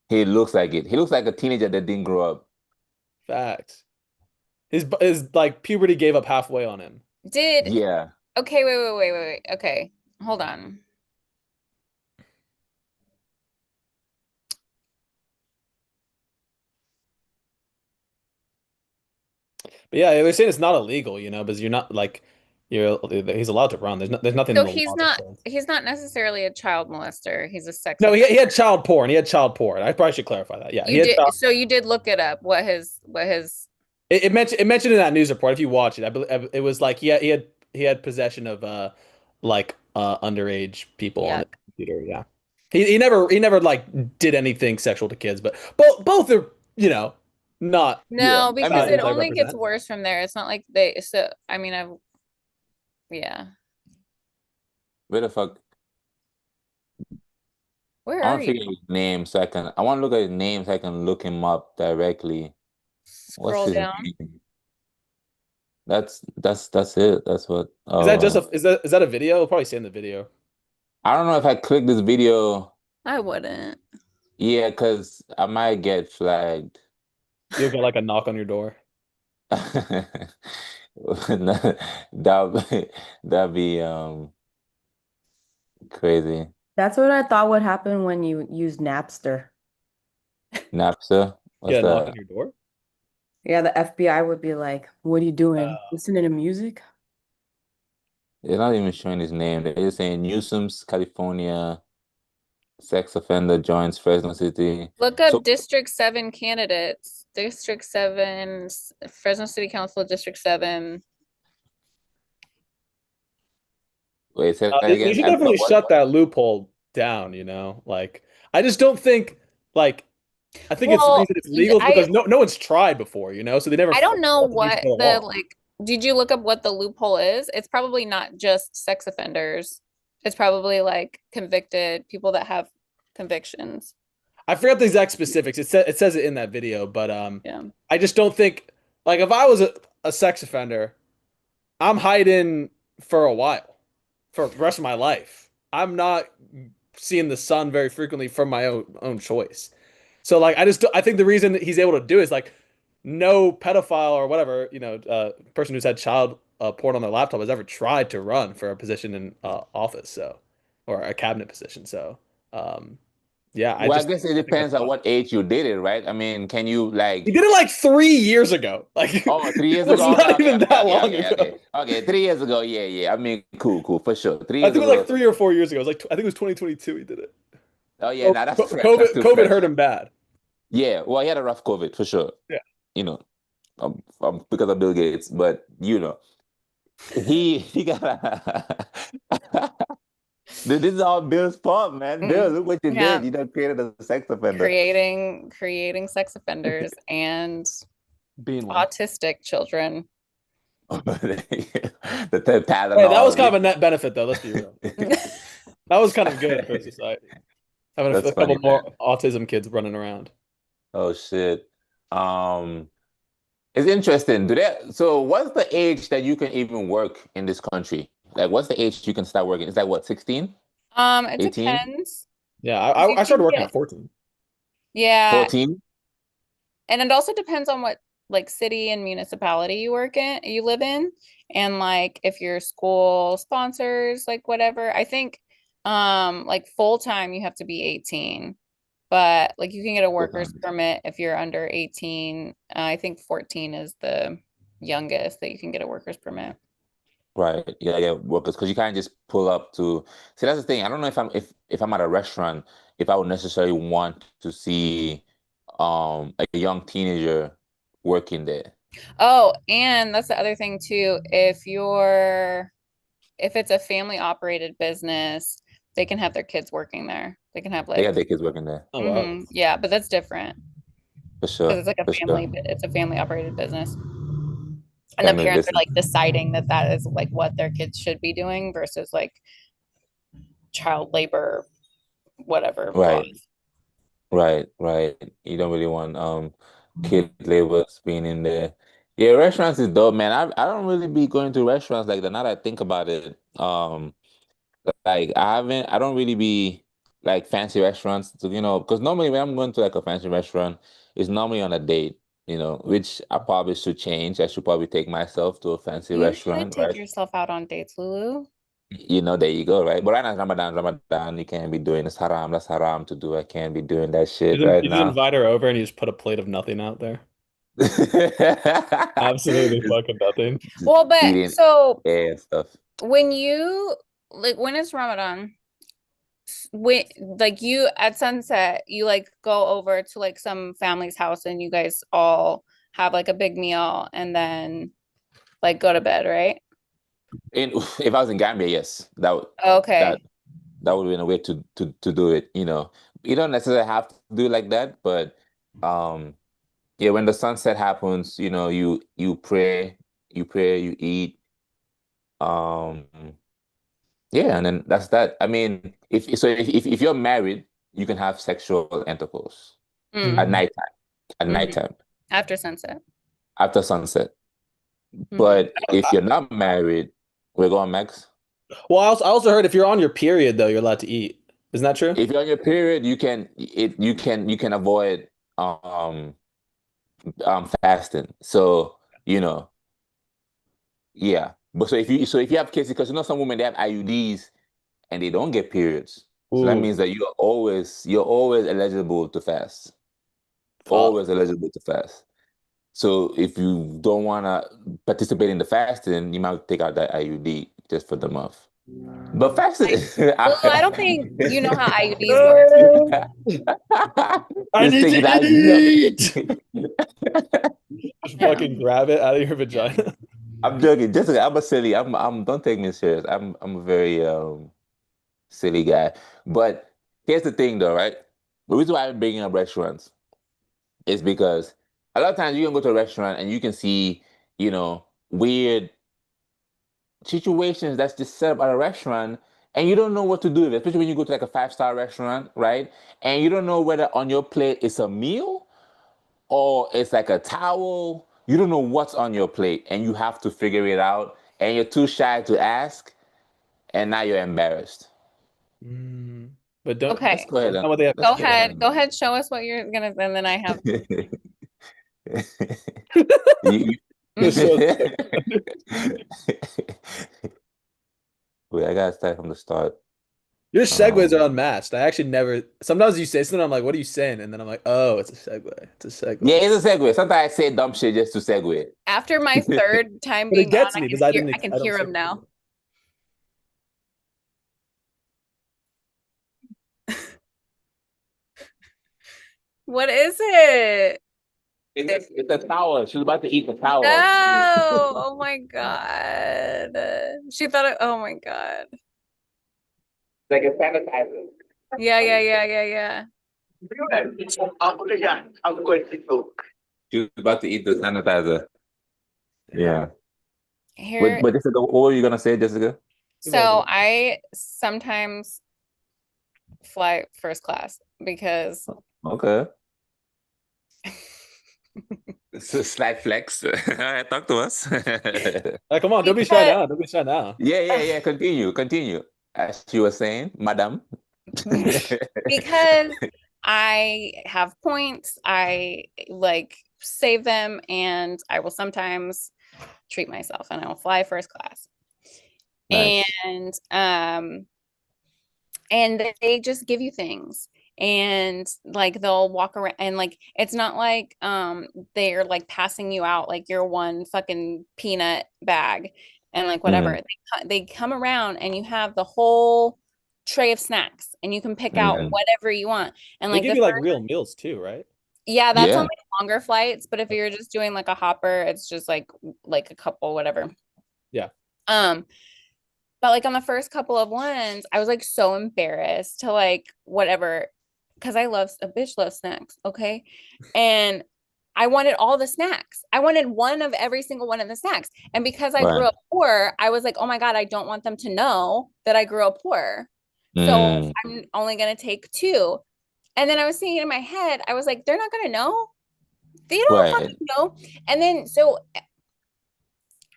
he looks like it. He looks like a teenager that didn't grow up. Fact. His like puberty gave up halfway on him. Did Yeah. okay, wait. Okay. Hold on. But yeah, they're saying it's not illegal, you know, because you're not like he's allowed to run. There's nothing So in the law that says. he's not necessarily a child molester. He's a sex No, offender. he had child porn. He had child porn. I probably should clarify that. Yeah, he had child. So you did look it up. What his It mentioned in that news report. If you watch it, I believe it was like he had possession of underage people on the Yuck. computer. Yeah, he never like did anything sexual to kids, but both are, you know, not. No, Yeah. because I it mean, only gets represent. worse from there. It's not like they so I mean I've yeah. where the fuck? Where I are want to you? figure his name so I want to look at his name so I can look him up directly. What's Scroll his down. name? That's it. That's what. Is that just Oh, is that a video? We'll probably say in the video. I don't know if I click this video. I wouldn't. Yeah, because I might get flagged. You'll get like a knock on your door. That'd be crazy. That's what I thought would happen when you use Napster. Napster? What's Get a knock on that? your door. Yeah, the FBI would be like, "What are you doing? Listening to music?" They're not even showing his name. They're just saying Newsom's California sex offender joins Fresno City. Look So up District 7 candidates. District 7, Fresno City Council, District 7. wait, say that They again. should I look definitely up what? shut that loophole down, you know? Like, I just don't think, like, I think it's the Well, reason it's legal is because no one's tried before, you know? So they never I don't know felt the need what for the law. like did you look up what the loophole is? It's probably not just sex offenders. It's probably like convicted people that have convictions. I forgot the exact specifics. It says it in that video, but Yeah. I just don't think, like, if I was a sex offender, I'm hiding for a while, for the rest of my life. I'm not seeing the sun very frequently from my own choice. So like I think the reason that he's able to do is like no pedophile or whatever, you know, person who's had child porn on their laptop has ever tried to run for a position in office, so or a cabinet position. So yeah, Well, I guess it I think that's depends on why. what age you did it, right? I mean, can you He like did it like 3 years ago. Like oh, 3 years it's ago? Okay, not okay, even okay, that okay, long okay, ago. okay. Okay, 3 years ago, yeah, yeah. I mean, cool, for sure. Three I years think it was like ago. 3 or 4 years ago. It was like I think it was 2022 he did it. Oh yeah, now that's fresh. That's COVID too COVID fresh. hurt him bad. Yeah, well, he had a rough COVID for sure. Yeah. You know, because of Bill Gates, but you know, he got this is all Bill's fault, man. Bill, look what you Yeah. did. You done created a sex offender. Creating sex offenders and Being one. autistic children. The Tylenol. Hey, that was kind of a net benefit, though. Let's be real. That was kind of good for society. Having That's a couple funny, more man. autism kids running around. Oh shit. It's interesting. So what's the age that you can even work in this country? Like what's the age you can start working? Is that what, 16? It 18? depends. Yeah, You I started can working get- at 14. Yeah, 14? and it also depends on what like city and municipality you live in, and like if your school sponsors like whatever. I think like full time you have to be 18, but like you can get a worker's Full-time. permit if you're under 18. I think 14 is the youngest that you can get a worker's permit. Right. Yeah, workers, because you can't just pull up to see that's the thing. I don't know if I'm at a restaurant, if I would necessarily want to see a young teenager working there. Oh, and that's the other thing too. If it's a family operated business, they can have their kids working there. They can have They like got their kids working there Oh wow. yeah, but that's different for because sure. it's like a For family, sure. it's a family operated business. And the Family parents are business. like deciding that is like what their kids should be doing versus like child labor, whatever Right. laws. Right. You don't really want kid labors being in there. Yeah, restaurants is dope, man. I don't really be going to restaurants like that. Now that I think about it, like I don't really be like fancy restaurants, because normally when I'm going to like a fancy restaurant, it's normally on a date, which I probably should change. I should probably take myself to a fancy You should restaurant, take right? yourself out on dates, Lulu. There you go, right? But right now, it's Ramadan, you can't be doing it's haram. That's haram to do. I can't be doing that shit right You just now. invite her over and you just put a plate of nothing out there. Absolutely Just fucking nothing. Well, but eating so air and stuff. when you like when it's Ramadan, when like you at sunset, you like go over to like some family's house and you guys all have like a big meal and then like go to bed, right? And if I was in Gambia, yes, Okay. that that would be a way to do it. You don't necessarily have to do it like that, but yeah, when the sunset happens, you eat, um, yeah, and then that's that. I mean, if you're married, you can have sexual intercourse at Mm. nighttime, at Mhm. nighttime After sunset. after sunset. Mhm. But if you're not married, we're going Max. Well, I also heard if you're on your period though, you're allowed to eat. Isn't that true? If you're on your period, you can avoid um fasting. So, you know, yeah. But so if you have kids, because some women they have IUDs and they don't get periods. So that Ooh, means that you're always eligible to fast. fuck. Always eligible to fast. So if you don't wanna participate in the fasting, you might take out that IUD just for the month. But fasting, Lulu, I don't think you know how IUDs work. No, I just need taking to that eat. IUD. Just Yeah. fucking grab it out of your Yeah. vagina. I'm joking. Jessica, I'm a silly. Don't take me serious. I'm a very silly guy. But here's the thing, though, right? The reason why I'm bringing up restaurants is because a lot of times you can go to a restaurant and you can see, weird situations that's just set up at a restaurant, and you don't know what to do with it. Especially when you go to like a five-star restaurant, right? And you don't know whether on your plate it's a meal or it's like a towel. You don't know what's on your plate, and you have to figure it out, and you're too shy to ask, and now you're embarrassed. Mm, but don't. Let's Okay. go ahead That's and not what they have to let's Go go ahead ahead. and Go ahead. Show us what you're gonna, and then I have. you, This you- was Wait, I gotta start from the start. Your segues Um, are unmatched. I actually never. Sometimes you say something, I'm like, "What are you saying?" And then I'm like, "Oh, it's a segue. It's a yeah, segue." it's a segue. Sometimes I say dumb shit just to segue. After my third time But it being on, gets me because I didn't. I can I don't hear say. him now. What is it? It's a towel. She's about to eat the towel. No. Oh my God. She thought it, oh my God. Like a sanitizer. Yeah. She was about to eat the sanitizer. Yeah. But Here, but Jessica, what were you gonna say, Jessica? so I sometimes fly first class because Okay. It's a slight flex. All right, talk to us. Come on, don't be shy because now. Don't be shy now. Yeah. Continue. As you were saying, madam. because I have points, I like save them, and I will sometimes treat myself and I will fly first class. Nice. And they just give you things, and like they'll walk around, and like it's not like they're like passing you out like your one fucking peanut bag and like whatever. Mm, They come around and you have the whole tray of snacks and you can pick out mm. whatever you want. And They like give the you like first, real meals too, right? yeah, that's on Yeah. like longer flights, but if you're just doing like a hopper, it's just like a couple whatever. Yeah. um But like on the first couple of ones, I was like so embarrassed to like whatever, because I love a bitch loves snacks, okay? And I wanted all the snacks. I wanted one of every single one of the snacks. And because I grew Right. up poor, I was like, oh my God, I don't want them to know that I grew up poor. So Mm. I'm only gonna take two. And then I was thinking in my head, I was like, they're not gonna know. They don't Right. fucking know. And then so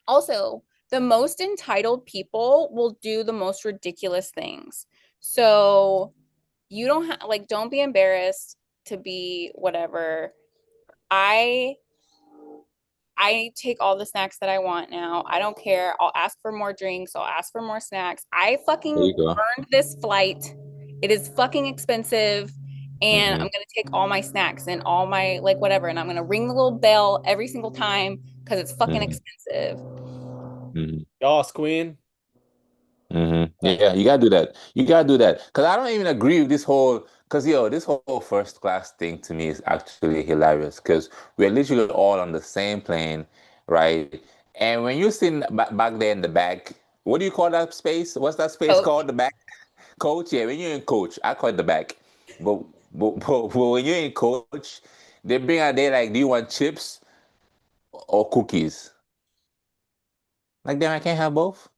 also, the most entitled people will do the most ridiculous things. So you don't have like don't be embarrassed to be whatever. I I take all the snacks that I want now. I don't care. I'll ask for more drinks. I'll ask for more snacks. I There fucking you go. earned this flight. It is fucking expensive. And I'm Mm-hmm. gonna take all my snacks and all my like whatever. And I'm gonna ring the little bell every single time because it's fucking Mm-hmm. expensive. Mm-hmm. Yas, queen. Mm-hmm. Thank Yeah, you gotta do that. You gotta do that. Cause I don't even agree with this whole. Cause this whole first class thing to me is actually hilarious. Cause we're literally all on the same plane, right? And when you're sitting back there in the back, what do you call that space? What's that space Coach. called? The back, coach. Yeah, when you're in coach, I call it the back. But but when you're in coach, they bring out there like, do you want chips or cookies? Like, damn, I can't have both.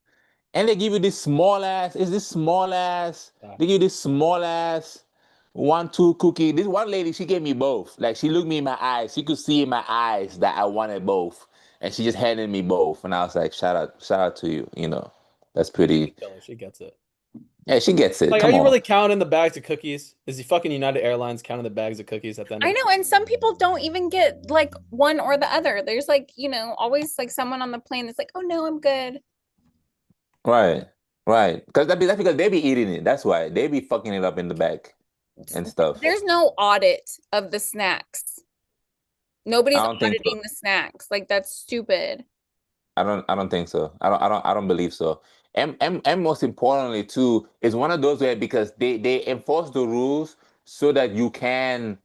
And they give you this small ass, is this small ass, God. they give you this small ass 1, 2 cookie. This one lady, she gave me both. Like she looked me in my eyes. She could see in my eyes that I wanted both. And she just handed me both. And I was like, shout out to you. That's pretty. Killer. She gets it. Yeah, she gets it. Like, are Come you on. really counting the bags of cookies? Is the fucking United Airlines counting the bags of cookies at the end I of know, and some people don't even get like one or the other. There's like, always like someone on the plane that's like, oh no, I'm good. Right. Right. Because that's because they be eating it. That's why. They be fucking it up in the back and stuff. There's no audit of the snacks. I Nobody's don't think so. auditing the snacks. Like that's stupid. I don't think so. I don't believe so. And most importantly too, is one of those where because they enforce the rules so that you can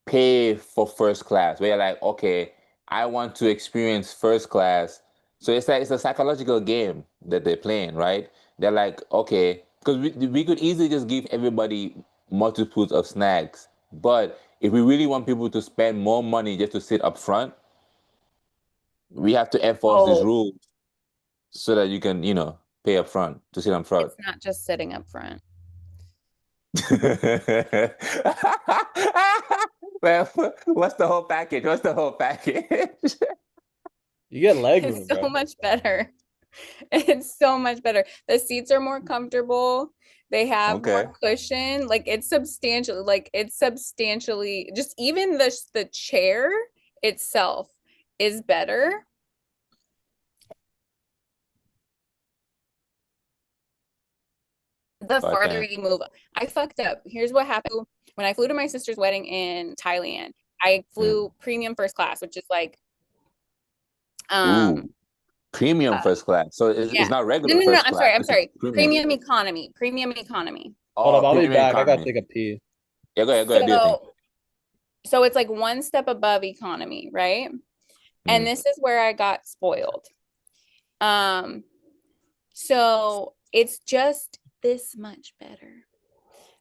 pay for first class. Where you're like, okay, I want to experience first class. So it's a psychological game that they're playing, right? They're like, okay, because we could easily just give everybody multiples of snacks, but if we really want people to spend more money just to sit up front, we have to enforce these Oh, rules so that you can, pay up front to sit up front. it's not just sitting up front. Well, what's the whole package? What's the whole package? You get leg It's room, so bro. much better. It's so much better. The seats are more comfortable. They have Okay. more cushion. Like it's substantially just even the chair itself is better. The God farther damn. you move. I fucked up. Here's what happened when I flew to my sister's wedding in Thailand. I flew premium first class, which is like Ooh, um premium uh, first class. So it's yeah. not No, regular no, no, first I'm class. sorry. I'm This is sorry. premium. Premium economy. Premium economy. Hold up, Oh, I'll be premium back. I gotta economy. take a pee. Yeah, go ahead, do your thing. So it's like one step above economy, right? And Mm. this is where I got spoiled. Um, so it's just this much better,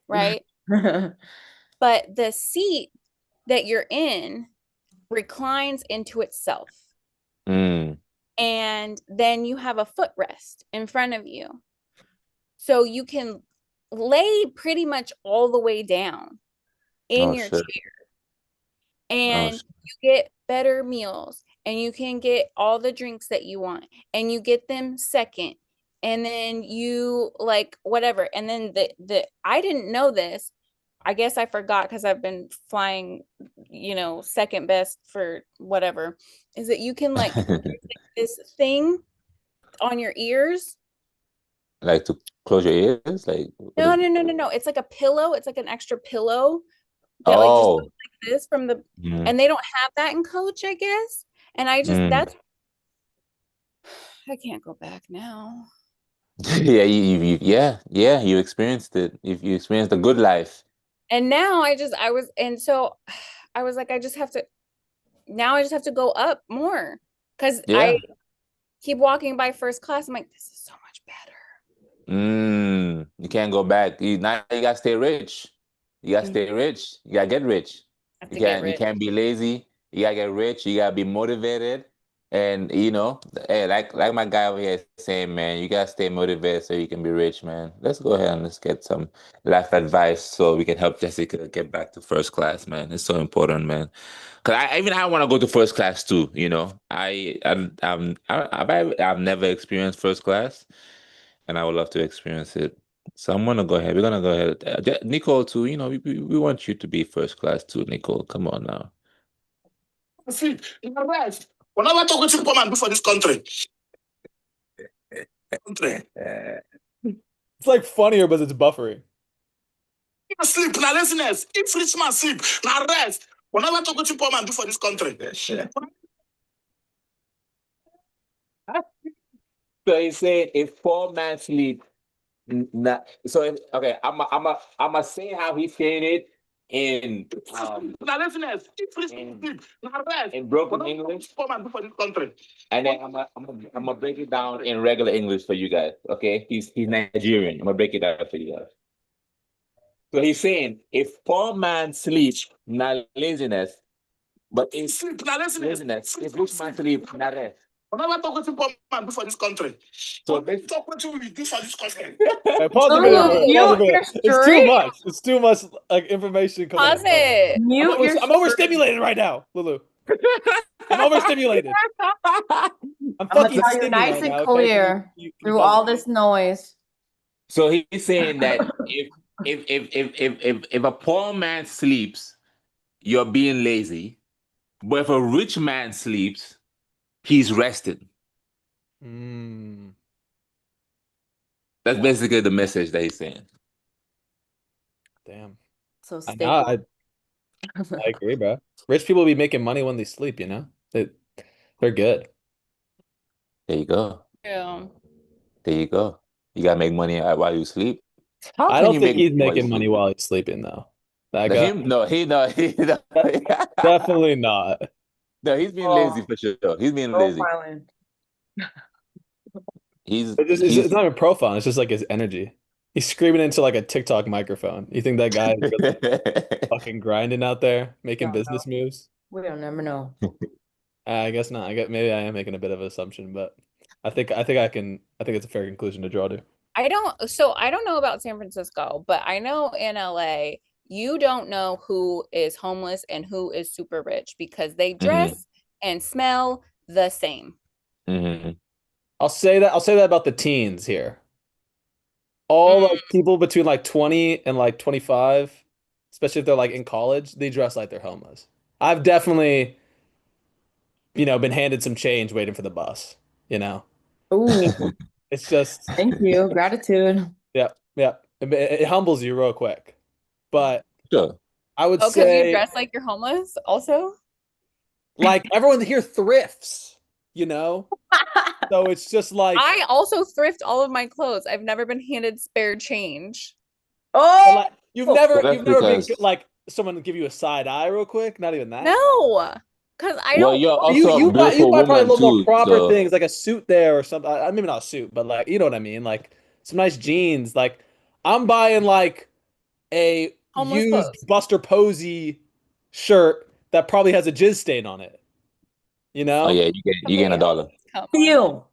right? But the seat that you're in reclines into itself. Mm. And then you have a footrest in front of you. So you can lay pretty much all the way down in Oh your shit. chair. Oh And shit. you get better meals and you can get all the drinks that you want and you get them second and then you like whatever and then the I didn't know this. I guess I forgot because I've been flying second best for whatever, is that you can like this thing on your ears. Like to close your ears? Like what No, is no, no, no, no. It's like a pillow. It's like an extra pillow that like just Oh. looks like this from the, Mm. and they don't have that in Coach, I guess. And Mm. I can't go back now. Yeah, you experienced it. If you experienced the good life. And now and so I was like, now I just have to go up more because I Yeah. keep walking by first class. I'm like, this is so much better. You can't go back. Now you gotta stay rich. You gotta stay rich. You gotta get rich. Have You to get can't you rich. can't be lazy. You gotta get rich. You gotta be motivated. And hey, like my guy over here is saying, man, you gotta stay motivated so you can be rich, man. Let's go ahead and let's get some life advice so we can help Jessica get back to first class, man. It's so important, man. Cause I want to go to first class too. I've never experienced first class, and I would love to experience it. So I'm gonna go ahead. We're gonna go ahead. Nicole too. We want you to be first class too, Nicole. Come on now. Sleep. Rest. Whenever I talk with people, man, before this country. It's like funnier, but it's buffering. Sleep, now laziness. If rich man sleep, now rest. Whenever I talk with people, man, before this country. So he's saying if poor man sleep, okay, I'm say how he's saying it in Now laziness. If rich man sleep, now rest. in broken Whenever I talk with English, people, man, before this country. and then I'm gonna break it down in regular English for you guys. Okay, he's Nigerian. I'm gonna break it down for you guys. So he's saying if poor man sleeps, not laziness, but in Sleep, now laziness. if rich man sleep, not rest. Whenever I talk with people, man, before this country. So When talk with you, we do for this country. Pause a Lulu, minute, bro. mute Pause a minute. your It's too stream. much. It's too much like information coming Pause out. it. Mute your I'm overstimulated right now, Lulu. I'm overstimulated. I'm I'm gonna fucking tell you stinging nice right and now. clear through all this noise. So he's saying that if a poor man sleeps, you're being lazy, but if a rich man sleeps, he's rested. That's basically the message that he's saying. Damn. So I stay. know. I agree, bro. Rich people be making money when they sleep. They're good. There you go. Yeah. There you go. You gotta make money while you sleep. How I can don't you think make he's money while you making money sleep? while he's sleeping though. That No, guy, him, no, he no. definitely not. No, he's being lazy for sure. He's being lazy. Profiling. It's not even profiling. It's just like his energy. He's screaming into like a TikTok microphone. You think that guy is really fucking grinding out there, making Don't business moves? We don't never know. I guess not. Maybe I am making a bit of an assumption, but I think it's a fair conclusion to draw to. I don't know about San Francisco, but I know in LA, you don't know who is homeless and who is super rich because they dress and smell the same. I'll say that about the teens here. All like people between like 20 and like 25, especially if they're like in college, they dress like they're homeless. I've definitely, been handed some change waiting for the bus, Ooh, It's just, thank you. Gratitude. yeah. It humbles you real quick. But Sure. I would because say you dress like you're homeless also? like everyone here thrifts, So it's just like I also thrift all of my clothes. I've never been handed spare change. Oh, like, you've never been because- like someone give you a side eye real quick, not even that. No, because I Well, don't. you're You also a you buy beautiful probably a woman little more too. proper So things like a suit there or something. Maybe not a suit, but like you know what I mean. Like some nice jeans. Like I'm buying like a Homeless used clothes. Buster Posey shirt that probably has a jizz stain on it. oh yeah, you getting $1. Come on. you.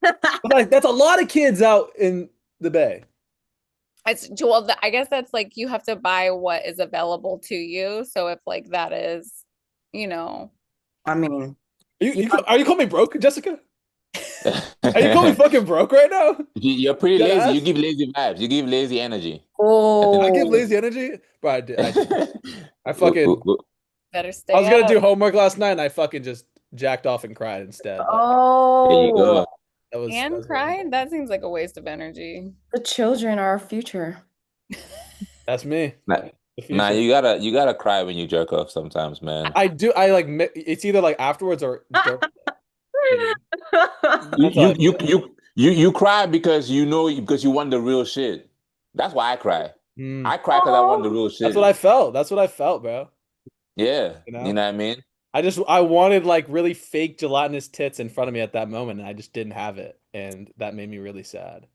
But like that's a lot of kids out in the Bay. I guess that's like you have to buy what is available to you. So if like that is, I mean, Are you calling me broke, Jessica? Are you calling me fucking broke right now? You're pretty Dead lazy. ass? You give lazy vibes. You give lazy energy. oh, I give lazy energy, bro. I fucking. better stay I was gonna up. do homework last night, and I fucking just jacked off and cried instead. There you oh, go. That was Cried? That seems like a waste of energy. the children are our future. That's me. Nah, The nah, future. you gotta cry when you jerk off sometimes, man. I do. I like. It's either like afterwards or during. You That's how I you, feel. you you you cry because because you want the real shit. That's why I cry. I cry because I want the real shit. That's what I felt. That's what I felt, bro. Yeah, You know? you know what I mean? I wanted like really fake gelatinous tits in front of me at that moment, and I just didn't have it, and that made me really sad.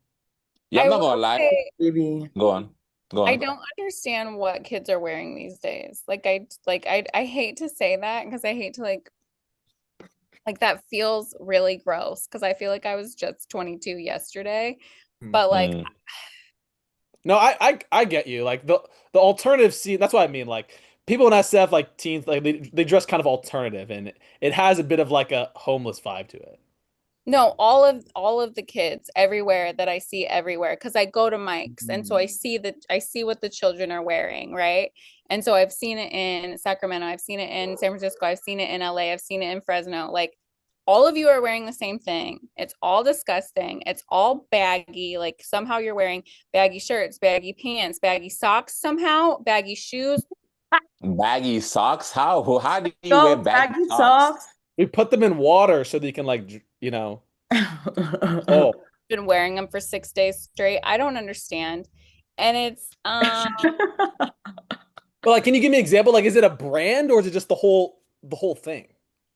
Yeah, I'm I not will gonna lie. say Maybe. Go on. Go I on. don't understand what kids are wearing these days. I hate to say that because I hate to like that feels really gross because I feel like I was just 22 yesterday. But like Mm. No, I get you. Like the alternative scene. That's what I mean. Like people in SF, like teens, like they dress kind of alternative, and it has a bit of like a homeless vibe to it. no, all of the kids everywhere that I see everywhere because I go to Mike's and so I see what the children are wearing, right? And so I've seen it in Sacramento, I've seen it in San Francisco, I've seen it in LA, I've seen it in Fresno. Like all of you are wearing the same thing. It's all disgusting. It's all baggy. Like somehow you're wearing baggy shirts, baggy pants, baggy socks somehow, baggy shoes. Baggy socks? How do you wear No, baggy baggy socks? socks. We put them in water so that you can like oh. Been wearing them for 6 days straight. I don't understand. And it's But like, can you give me an example? Like, is it a brand or is it just the whole thing?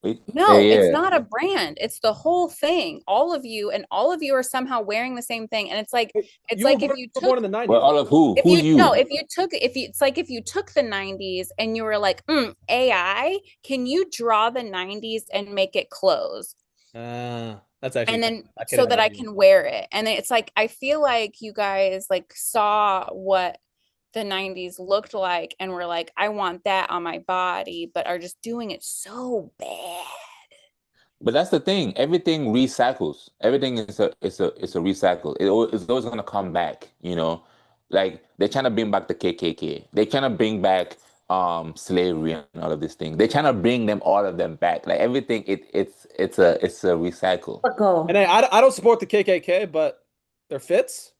no, it's Yeah. not a brand. It's the whole thing. All of you are somehow wearing the same thing. And it's like You were if born, you you were took born in the Well, 90s, all right? of who? if Who's you no, you? if you took the 90s and you were like, AI, can you draw the 90s and make it close? That's actually And then I can't so even that I argue. can wear it. And it's like I feel like you guys like saw what the 90s looked like and were like, I want that on my body, but are just doing it so bad. But that's the thing. Everything recycles. Everything is a recycle. It's always gonna come back, you know. Like they're trying to bring back the KKK. They're trying to bring back slavery and all of these things. They're trying to bring them all of them back. Like everything it's a recycle. Let go. And I don't support the KKK, but their fits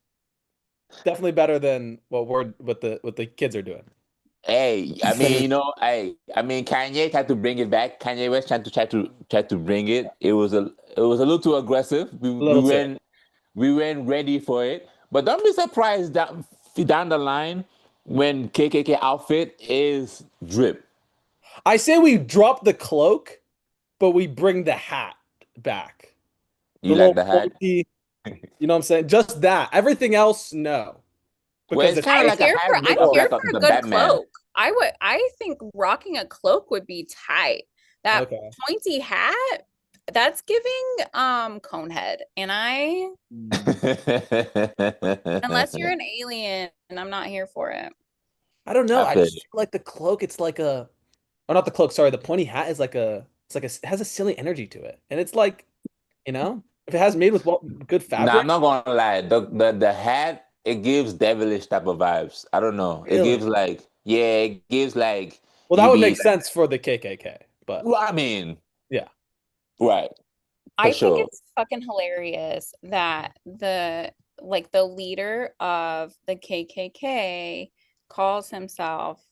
definitely better than what the kids are doing. Hey, I mean, I mean, Kanye tried to bring it back. Kanye West tried to bring it. It was a little too aggressive. We A we little too. weren't we weren't ready for it. But don't be surprised down the line when KKK outfit is drip. I say we drop the cloak, but we bring the hat back. The You like little the hat? pointy, you know what I'm saying? Just that. Everything else, no. Well, Because it's the kind of like a hat I'm made of here like for a the good Batman. cloak. I think rocking a cloak would be tight. That okay. pointy hat, that's giving Conehead. And unless you're an alien, I'm not here for it. I don't know. I I feel just feel like the cloak, it's like a or not the cloak, sorry, the pointy hat is like it has a silly energy to it. And it's like, if it has made with good Nah, fabric, I'm not gonna lie. The hat, it gives devilish type of vibes. I don't know. It really. gives like, yeah, it gives like Well, that you would be make like, sense for the KKK, but well, I mean, yeah. right, for I think sure. it's fucking hilarious that the leader of the KKK calls himself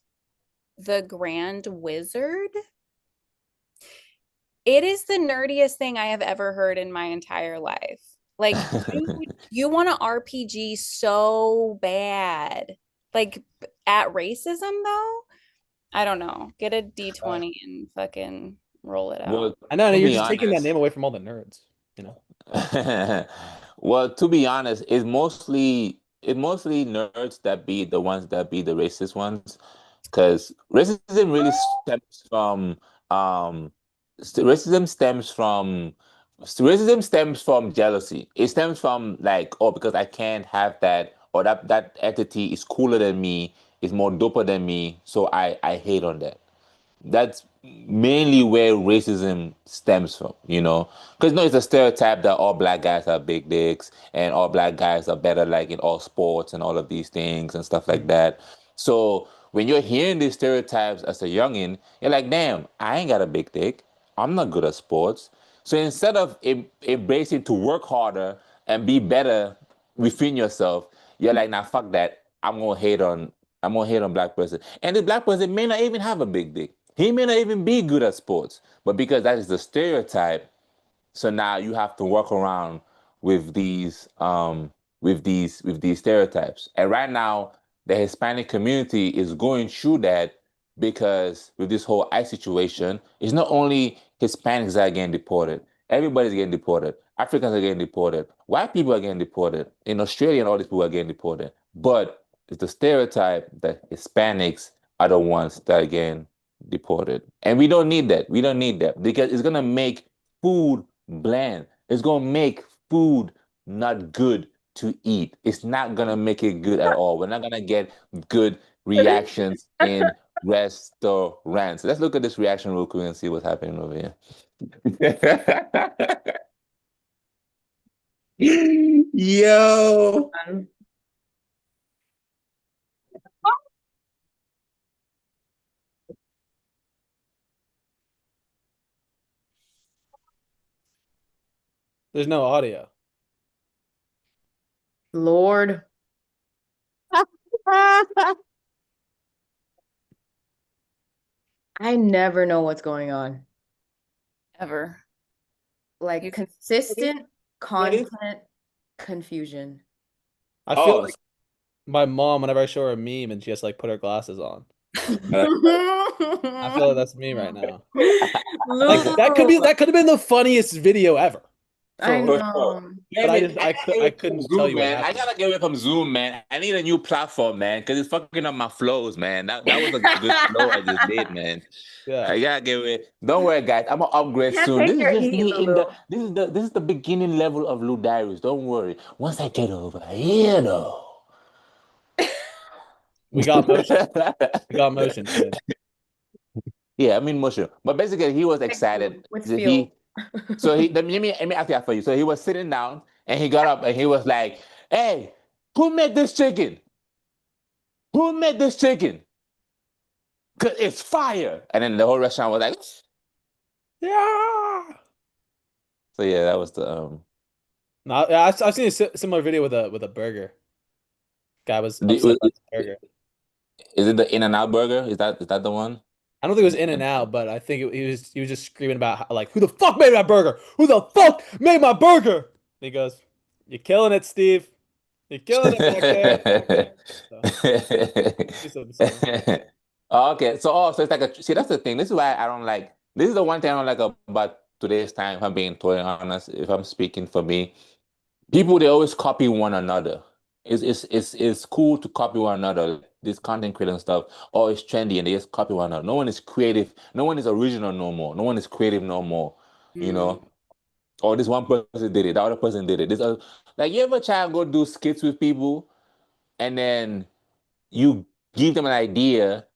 the Grand Wizard. It is the nerdiest thing I have ever heard in my entire life. Like, dude, you want to RPG so bad. Like at racism though? I don't know. Get a D20 and fucking roll it out. Well, I know, to you're be just taking that honest, name away from all the nerds, you know. well, to be honest, it's mostly nerds that be the ones that be the racist ones, because um racism stems from jealousy. It stems from like, oh, because I can't have that, or that entity is cooler than me, is more doper than me, so I hate on that. That's mainly where racism stems from, because it's a stereotype that all black guys have big dicks and all black guys are better like in all sports and all of these things and stuff like that. So when you're hearing these stereotypes as a youngin, you're like, damn, I ain't got a big dick. I'm not good at sports. So instead of embracing to work harder and be better within yourself, you're like, nah, fuck that. I'm gonna hate on black person. And the black person may not even have a big dick. He may not even be good at sports. But because that is the stereotype, so now you have to work around with these stereotypes. And right now, the Hispanic community is going through that because with this whole ICE situation, it's not only Hispanics that are getting deported. Everybody's getting deported. Africans are getting deported. White people are getting deported. In Australia, and all these people are getting deported. But it's the stereotype that Hispanics are the ones that are getting deported. And we don't need that. We don't need that because it's gonna make food bland. It's gonna make food not good to eat. It's not gonna make it good at all. We're not gonna get good reactions in restaurants. Let's look at this reaction real quick and see what's happening over here. Yo. There's no audio. Lord. I never know what's going on. Ever. Like You- consistent content confusion. I feel Oh, like my mom whenever I show her a meme and she has to like put her glasses on. I feel like that's me right now. Like that could have been the funniest video ever. I for know. sure. But I Damn it, I couldn't Zoom, tell you what man. I happened. gotta get away from Zoom, man. I need a new platform, man, because it's fucking up my flows, man. That was a good flow I just did, man. Yeah. I gotta get away. Don't worry, guys. I'm gonna upgrade Can't soon. take This is your just heat, me in Lulu. this is the beginning level of LUdiaries. Don't worry. Once I get over here, though. We got motion. We got motion, kid. Yeah, I'm in motion. But basically, he was excited. With that feel. Let me ask you that for you. So he was sitting down and he got up and he was like, "Hey, who made this chicken? Who made this chicken? Cause it's fire!" And then the whole restaurant was like, "Yeah." So yeah, that was the No, I've seen a similar video with a burger. Guy was upset the- about the burger. is it the In-N-Out burger? Is that the one? I don't think it was In and Out, but I think he was just screaming about how, like, who the fuck made my burger? Who the fuck made my burger? And he goes, "You're killing it, Steve. You're killing it back there." He's so similar. Oh, okay. So it's like see, that's the thing. This is why I don't like this is the one thing I don't like about today's time, if I'm being totally honest, if I'm speaking for me. People they always copy one another. It's cool to copy one another. This content creator and stuff, or it's trendy and they just copy one another. No one is creative, no one is original no more. No one is creative no more, you know. Or this one person did it, the other person did it. Like you ever try to go do skits with people and then you give them an idea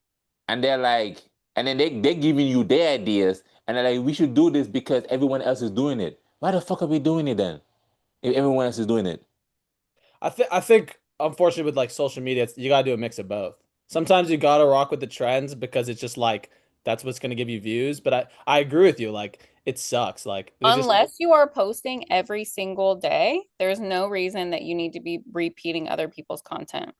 and they're like, and then they're giving you their ideas and they're like, we should do this because everyone else is doing it. Why the fuck are we doing it then? If everyone else is doing it. I think unfortunately with like social media, you gotta do a mix of both. Sometimes you gotta rock with the trends because it's just like that's what's gonna give you views. But I agree with you. Like it sucks. Like there's just Unless you are posting every single day, there's no reason that you need to be repeating other people's content.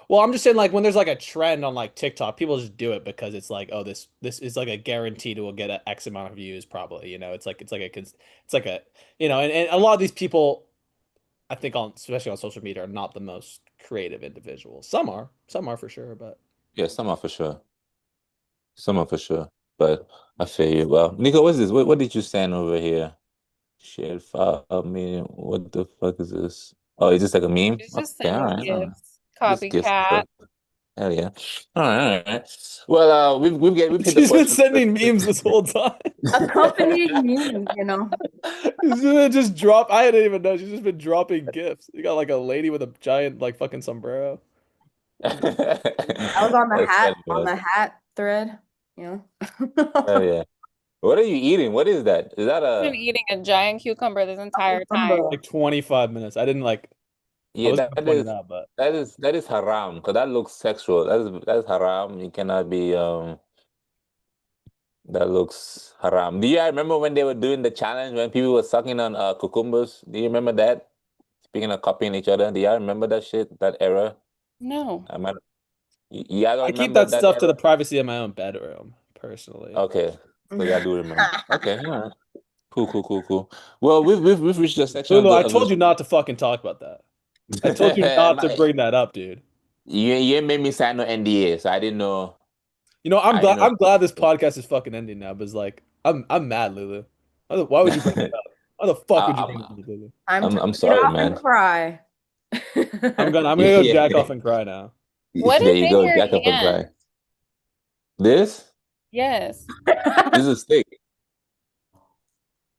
well, I'm just saying like when there's like a trend on like TikTok, people just do it because it's like, oh, this is like a guaranteed it will get an X amount of views probably. You know, it's like a and a lot of these people I think on especially on social media are not the most creative individuals. Some are for sure, but Yeah, some are for sure. Some are for sure. But I feel you. Well, Nico, what's this? What did you send over here? Shared file meeting. What the fuck is this? Oh, is this like a meme? It's just Okay, all sending right, all right. gifts. Just gifts and Copycat. stuff. Hell yeah. All right, all right. Well, we've hit the she's been portion. sending memes this whole time. Accompanying memes, you know. She's gonna just drop. I didn't even know. She's just been dropping gifts. You got like a lady with a giant like fucking sombrero. I was on the That's hat funny, man. thread, you Oh know. yeah. What are you eating? What is that? Is that I've been a eating a giant cucumber this entire time. Cucumber. Like 25 minutes. I didn't like. I yeah, was gonna that point it is out, but that is haram because that looks sexual. That is haram. You cannot be that looks haram. Do you remember when they were doing the challenge when people were sucking on cucumbers? Do you remember that? Speaking of copying each other, do y'all remember that shit, that era? No. I might, y'all don't I keep remember that that stuff to era? the privacy of my own bedroom, personally. Okay, so y'all do remember. Okay, all right. Cool, cool, cool, cool. Well, we've reached the section Lulu, I of the told you not to fucking talk about that. I told you not to bring that up, dude. you ain't made me sign no NDA, so I didn't know. You know, I didn't know. I'm glad this podcast is fucking ending now, but it's like I'm mad, Lulu. Why would you bring it up? Why the fuck would you bring it I'm up, Lulu? I'm to I'm read sorry, off and man. cry. I'm gonna go Yeah. jack off and cry now. What There is you in go. your Jack up and hand? cry. This? Yes. This is a stick.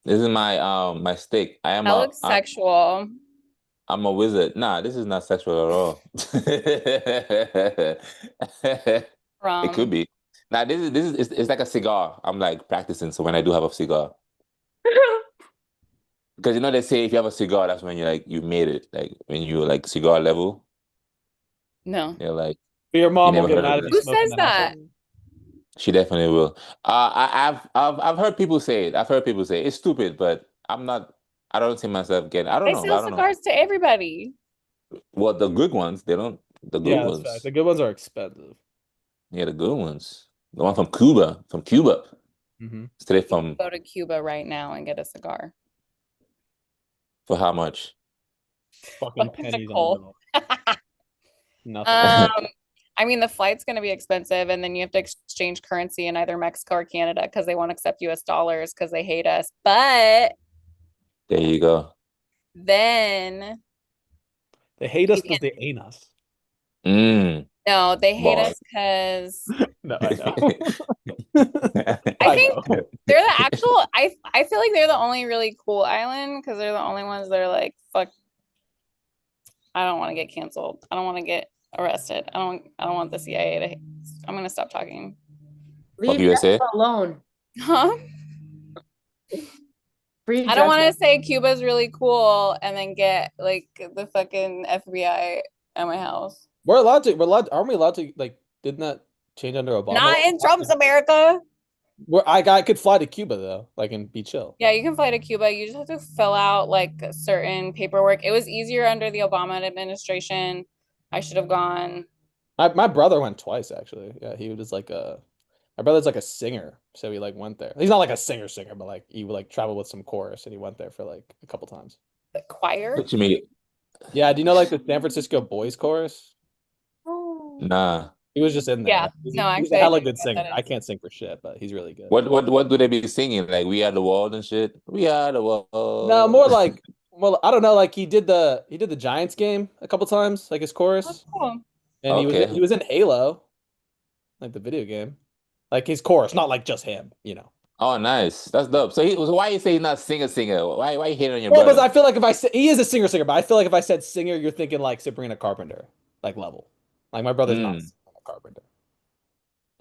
This is my stick. That looks sexual. I'm a wizard. Nah, this is not sexual at all. It could be. Now this is it's like a cigar. I'm like practicing. So when I do have a cigar, because you know they say if you have a cigar, that's when you like you made it. Like when you like cigar level, No. you're like But your you mom will never get heard of mad if you that. Who smoke in says the that? household. She definitely will. I've heard people say it. I've heard people say it. It's stupid, but I'm not. I don't see myself getting. I don't They know. sell I don't know. cigars to everybody. Well, the good ones, they don't. The good Yeah, that's fact. ones, The good ones are expensive. yeah, the good ones. The one from Cuba, Mm-hmm. straight from. Go to Cuba right now and get a cigar. For how much? Fucking pennies on the Nicole. dollar. Nothing. I mean, the flight's going to be expensive, and then you have to exchange currency in either Mexico or Canada because they won't accept US dollars because they hate us. But There you go. then They hate us because they ain't us. no, they hate Bars. us because No, I know. I think know. they're the actual. I feel like they're the only really cool island because they're the only ones that are like, fuck. I don't want to get canceled. I don't want to get arrested. I don't want the CIA to. I'm gonna stop talking. Fuck Leave USA. Jessica alone. Huh? Free I don't want to Jessica. say Cuba's really cool and then get like the fucking FBI at my house. We're allowed to. Aren't we allowed to? Like, didn't that change under Obama? Not in Trump's America. I could fly to Cuba though, like, and be chill. Yeah, you can fly to Cuba. You just have to fill out like certain paperwork. It was easier under the Obama administration. I should have gone. My brother went twice actually. Yeah, he was like my brother's like a singer, so he like went there. He's not like a singer, but like he would like travel with some chorus, and he went there for like a couple times. The choir? What you mean? Yeah, do you know like the San Francisco Boys Chorus? Oh. Nah. He was just in there. Yeah, He's no, a actually, I hella didn't good get singer. that I can't sing for shit, but he's really good. What do they be singing? Like We Are the World and shit? We are the world. No, more like, well, I don't know. Like he did the Giants game a couple times, like his chorus, That's cool. and Okay. he was in Halo, like the video game, like his chorus, not like just him, you know. Oh, nice. That's dope. So why you say he's not singer? Why you hating on your Well, brother? because I feel like if I say he is a singer, but I feel like if I said singer, you're thinking like Sabrina Carpenter, like level. Like my brother's not Sabrina Carpenter.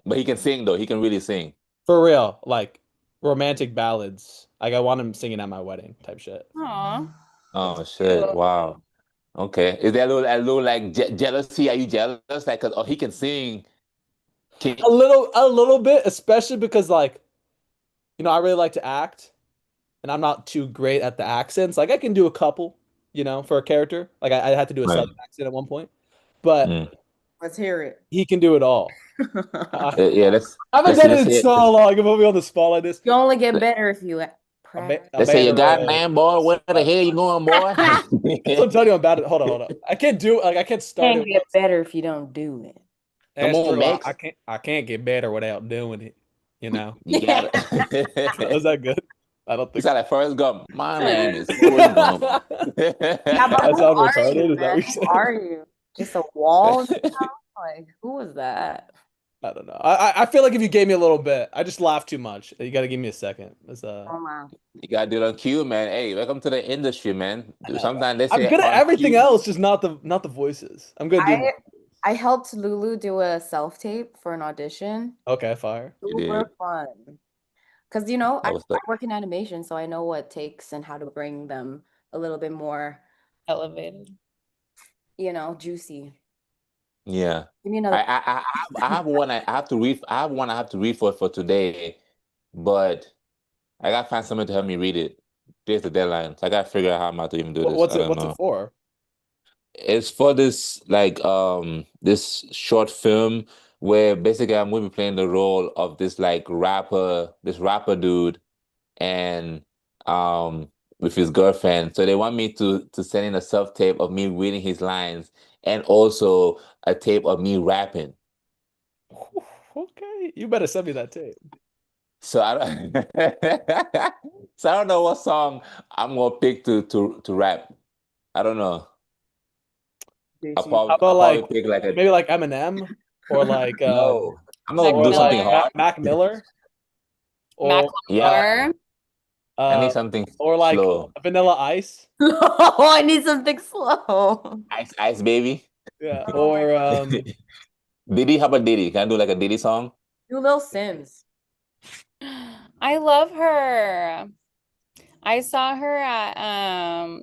But he can sing though. He can really sing. For real, like romantic ballads. Like I want him singing at my wedding type shit. Aw. Oh shit! Wow. Okay. Is there a little like jealousy? Are you jealous? Like, 'cause, oh, he can sing. A little bit, especially because like, you know, I really like to act, and I'm not too great at the accents. Like I can do a couple, you know, for a character. Like I had to do a Right. Southern accent at one point, but Let's hear it. he can do it all. Yeah, I haven't done it in so long. I'm gonna be on the spot like this. You only get better if you practice. They say you got man, boy. Where the hell you going, boy? I'm telling you, I'm bad at. Hold on. I can't do like I can't start Can't it. get better if you don't do it. Come That's on, true. Max. I can't get better without doing it. You know. You got Was it. that good? I don't You think. sound like Forrest Gump. My name is Forrest Gump. Yeah, but I who sound are retarded. you, Is that man? what you're Who saying? are you? Just a wall? Like, who was that? I don't know. I feel like if you gave me a little bit, I just laughed too much. You got to give me a second. It's, Oh wow. You gotta do it on cue, man. Hey, welcome to the industry, man. Sometimes they say I'm good at on everything cue. else, just not the voices. I'm good at doing. I helped Lulu do a self-tape for an audition. Okay, fire. You did. Super fun. Because, you know, That I was the- work in animation, so I know what takes and how to bring them a little bit more, Elevated. you know, juicy. Yeah. Give me another. I have one I have to read. I have one I have to read for today, but I gotta find someone to help me read it. There's the deadline, so I gotta figure out how I'm about to even do this. What's I it? don't What's know. it for? It's for this like this short film where basically I'm gonna be playing the role of this like this rapper dude, and um with his girlfriend. So they want me to send in a self tape of me reading his lines and also a tape of me rapping. Okay, you better send me that tape. So I don't so I don't know what song I'm gonna pick to rap. I don't know. How about I'll probably like pick like a maybe like Eminem or like no. I'm Mac gonna or do like something Miller. hard. Mac Miller or Yeah, Macklemore. I need uh something or like slow. Vanilla Ice. Oh, I need something slow. Ice baby. Yeah. Oh my Or God. Diddy, how about Diddy? Can I do like a Diddy song? Do Lil Sims. I love her. I saw her at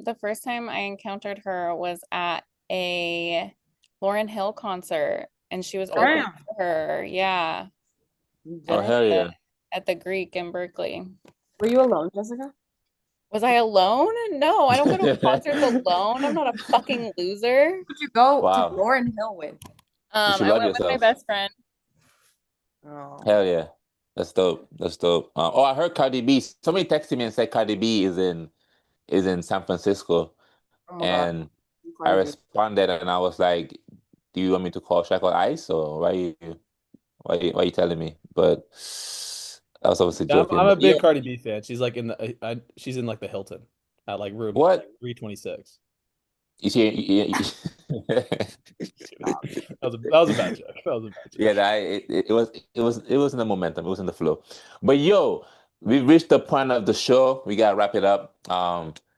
the first time I encountered her was at a Lauryn Hill concert and she was opening Damn. for her. Yeah, Oh at Damn. hell yeah. at the Greek in Berkeley. Were you alone, Jessica? Was I alone? No, I don't go to concerts alone. I'm not a fucking loser. Who'd you go to Wow. Lauryn Hill with? You should I love went with my yourself. best friend. Oh. Hell yeah. That's dope. That's dope. Oh, I heard Cardi B. Somebody texted me and said Cardi B is in San Francisco. Oh my God. And I Cardi B. responded and I was like, do you want me to call Shackle Ice or why you telling me? But I was obviously Yeah, I'm joking. a But big yo, Cardi B fan. She's like in the she's in like the Hilton at like room what? 326. You see, That was a bad joke. That was a bad joke. yeah, it was in the momentum, it was in the flow. But yo, we've reached the point of the show. We gotta wrap it up.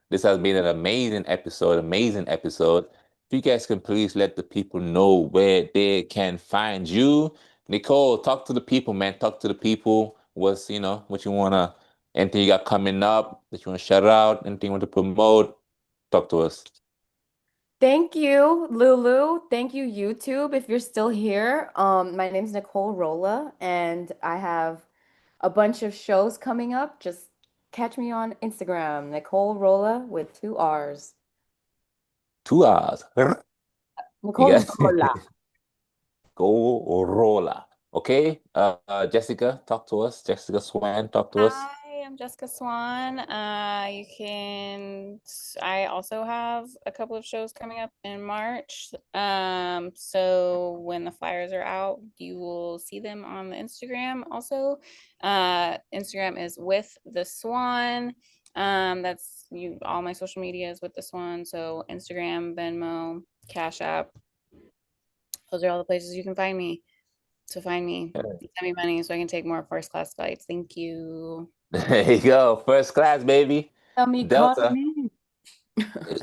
This has been an amazing episode, amazing episode. If you guys can please let the people know where they can find you. Nicole, talk to the people, man. Talk to the people. What you wanna, anything you got coming up that you wanna shout out, anything you want to promote, talk to us. Thank you, Lulu. Thank you, YouTube, if you're still here. My name's Nicole Rolla, and I have a bunch of shows coming up. Just catch me on Instagram, Nicole Rolla with 2 R's. 2 hours. You Nicole guys Rolla. go roller. Okay. Jessica, talk to us. Jessica Swan, talk to us. Hi, I'm Jessica Swan. I also have a couple of shows coming up in March. So when the flyers are out, you will see them on the Instagram also. Instagram is with the Swan. That's you, all my social media is with the Swan. So Instagram, Venmo, Cash App. Those are all the places you can find me. So find me, send me money so I can take more first class flights. Thank you. There you go. First class, baby. Tell me, call Delta. me.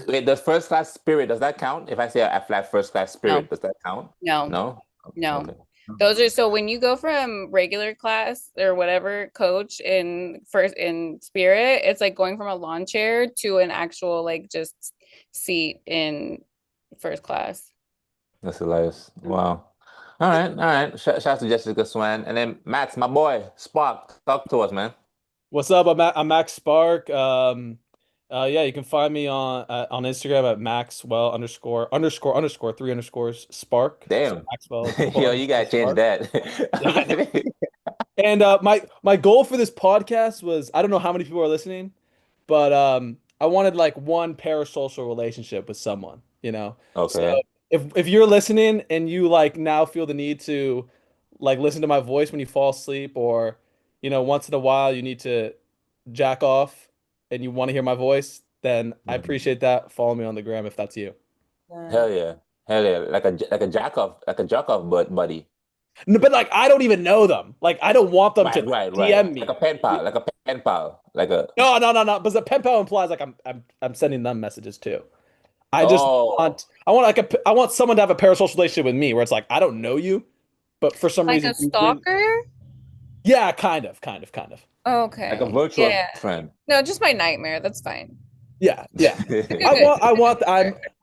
Wait, the first class Spirit, does that count? If I say I fly first class Spirit, does that count? No, No? no. Okay. Those are so when you go from regular class or whatever coach in Spirit, it's like going from a lawn chair to an actual like just seat in first class. That's hilarious. Wow. All right, all right. Shout out to Jessica Swan. And then Max, my boy, Spark, talk to us, man. What's up? I'm Max Spark. Yeah, you can find me on Instagram at Maxwell ___ 3 underscores Spark. So Damn. Maxwell football Yo, you underscore gotta change Spark. Yeah, I know. that. And my goal for this podcast was I don't know how many people are listening, but I wanted like one parasocial relationship with someone, you know. So Okay. if you're listening and you like now feel the need to like listen to my voice when you fall asleep or once in a while you need to jack off and you want to hear my voice, then I Mhm. appreciate that. Follow me on the gram if that's you. Hell yeah. Hell yeah. Like a jack off buddy. No, but like I don't even know them. Like I don't want them to Right. DM Like a me. pen pal. Like a pen pal. Like a No. Because the pen pal implies like I'm sending them messages too. I just oh. want someone to have a parasocial relationship with me where it's like I don't know you, but for some Like reason a stalker? yeah, kind of. Like a Okay. virtual Yeah. friend. No, just my nightmare. That's fine. Yeah. Good.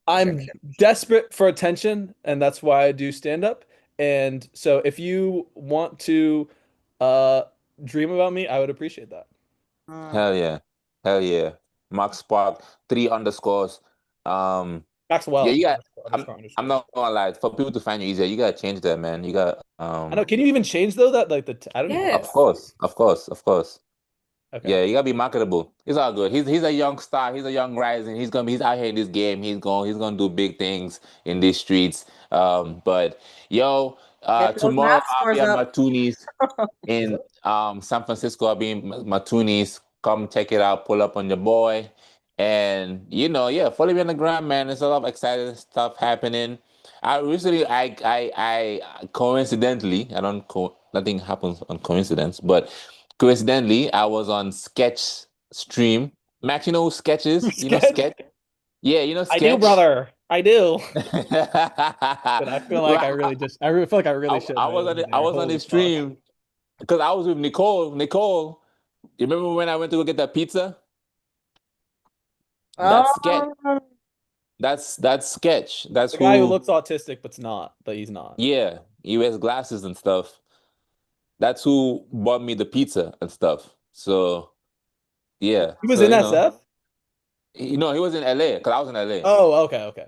I'm desperate for attention, and that's why I do stand up. And so if you want to uh dream about me, I would appreciate that. Hell yeah. Hell yeah. Mark Spark, 3 underscores. Yeah, Maxwell you got underscore I'm underscore I'm underscore. not gonna lie. For people to find you easier, you gotta change that, man. You got I know. Can you even change though that like I don't even. of Yes. course, of course, of course. Okay. Yeah, you gotta be marketable. It's all good. He's a young star. He's a young rising. He's out here in this game. He's gonna do big things in these streets. But yo, Get those Tomorrow math I'll be scores at up. my Toonies in San Francisco. I'll be in my Toonies. Come check it out. Pull up on your boy, and yeah, follow me on the gram, man. There's a lot of exciting stuff happening. I coincidentally, I don't nothing happens on coincidence, but coincidentally, I was on Sketch stream. Max, you know who Sketch is? You know Sketch? Sketch? Yeah, you know I do, Sketch. brother. I do. But I feel like Well, I really feel like I really should I know was on you I there. was on Holy the fuck. stream because I was with Nicole. Nicole, you remember when I went to go get that pizza? That's Sketch. Oh, That's Sketch. That's The guy who who. looks autistic but he's not. Yeah, he wears glasses and stuff. That's who bought me the pizza and stuff. So yeah, He was so in SF? he was in LA because I was in LA Oh, okay.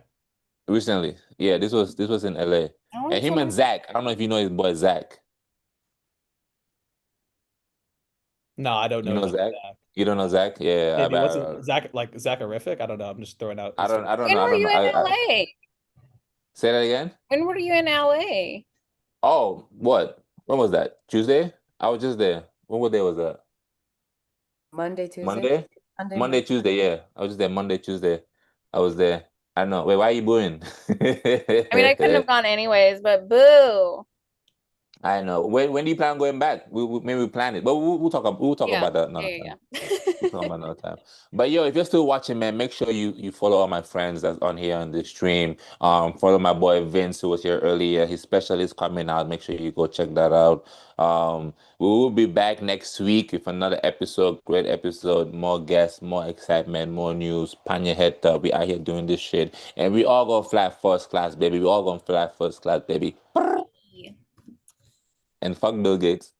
recently. Yeah, this was in LA, I want and him and to. Zach. I don't know if you know his boy Zach. No, I don't You know know Zach. Zach? You don't know Zach? Yeah, Maybe what's his Zach, like Zacharific? I don't know. I'm just throwing out I don't When know. I were don't you know. in I LA? say that again. When were you in LA? Oh, what? When was that? Tuesday? I was just there. What day was that? Monday, Tuesday, Monday? Monday, Monday, Monday. Tuesday, yeah. I was just there Monday, Tuesday. I was there. I know. Wait, why are you booing? I mean, I couldn't have gone anyways, but boo. I know. When do you plan on going back? Maybe we plan it, but we'll talk Yeah, about that yeah, another yeah, time. We'll talk yeah. about another time. But yo, if you're still watching, man, make sure you follow all my friends that's on here on the stream. Follow my boy Vince who was here earlier. His special is coming out. Make sure you go check that out. We will be back next week with another episode. Great episode. More guests, more excitement, more news. Pan your head up. We out here doing this shit, and we all gonna fly first class, baby. We all gonna fly first class, baby. And fuck Bill Gates.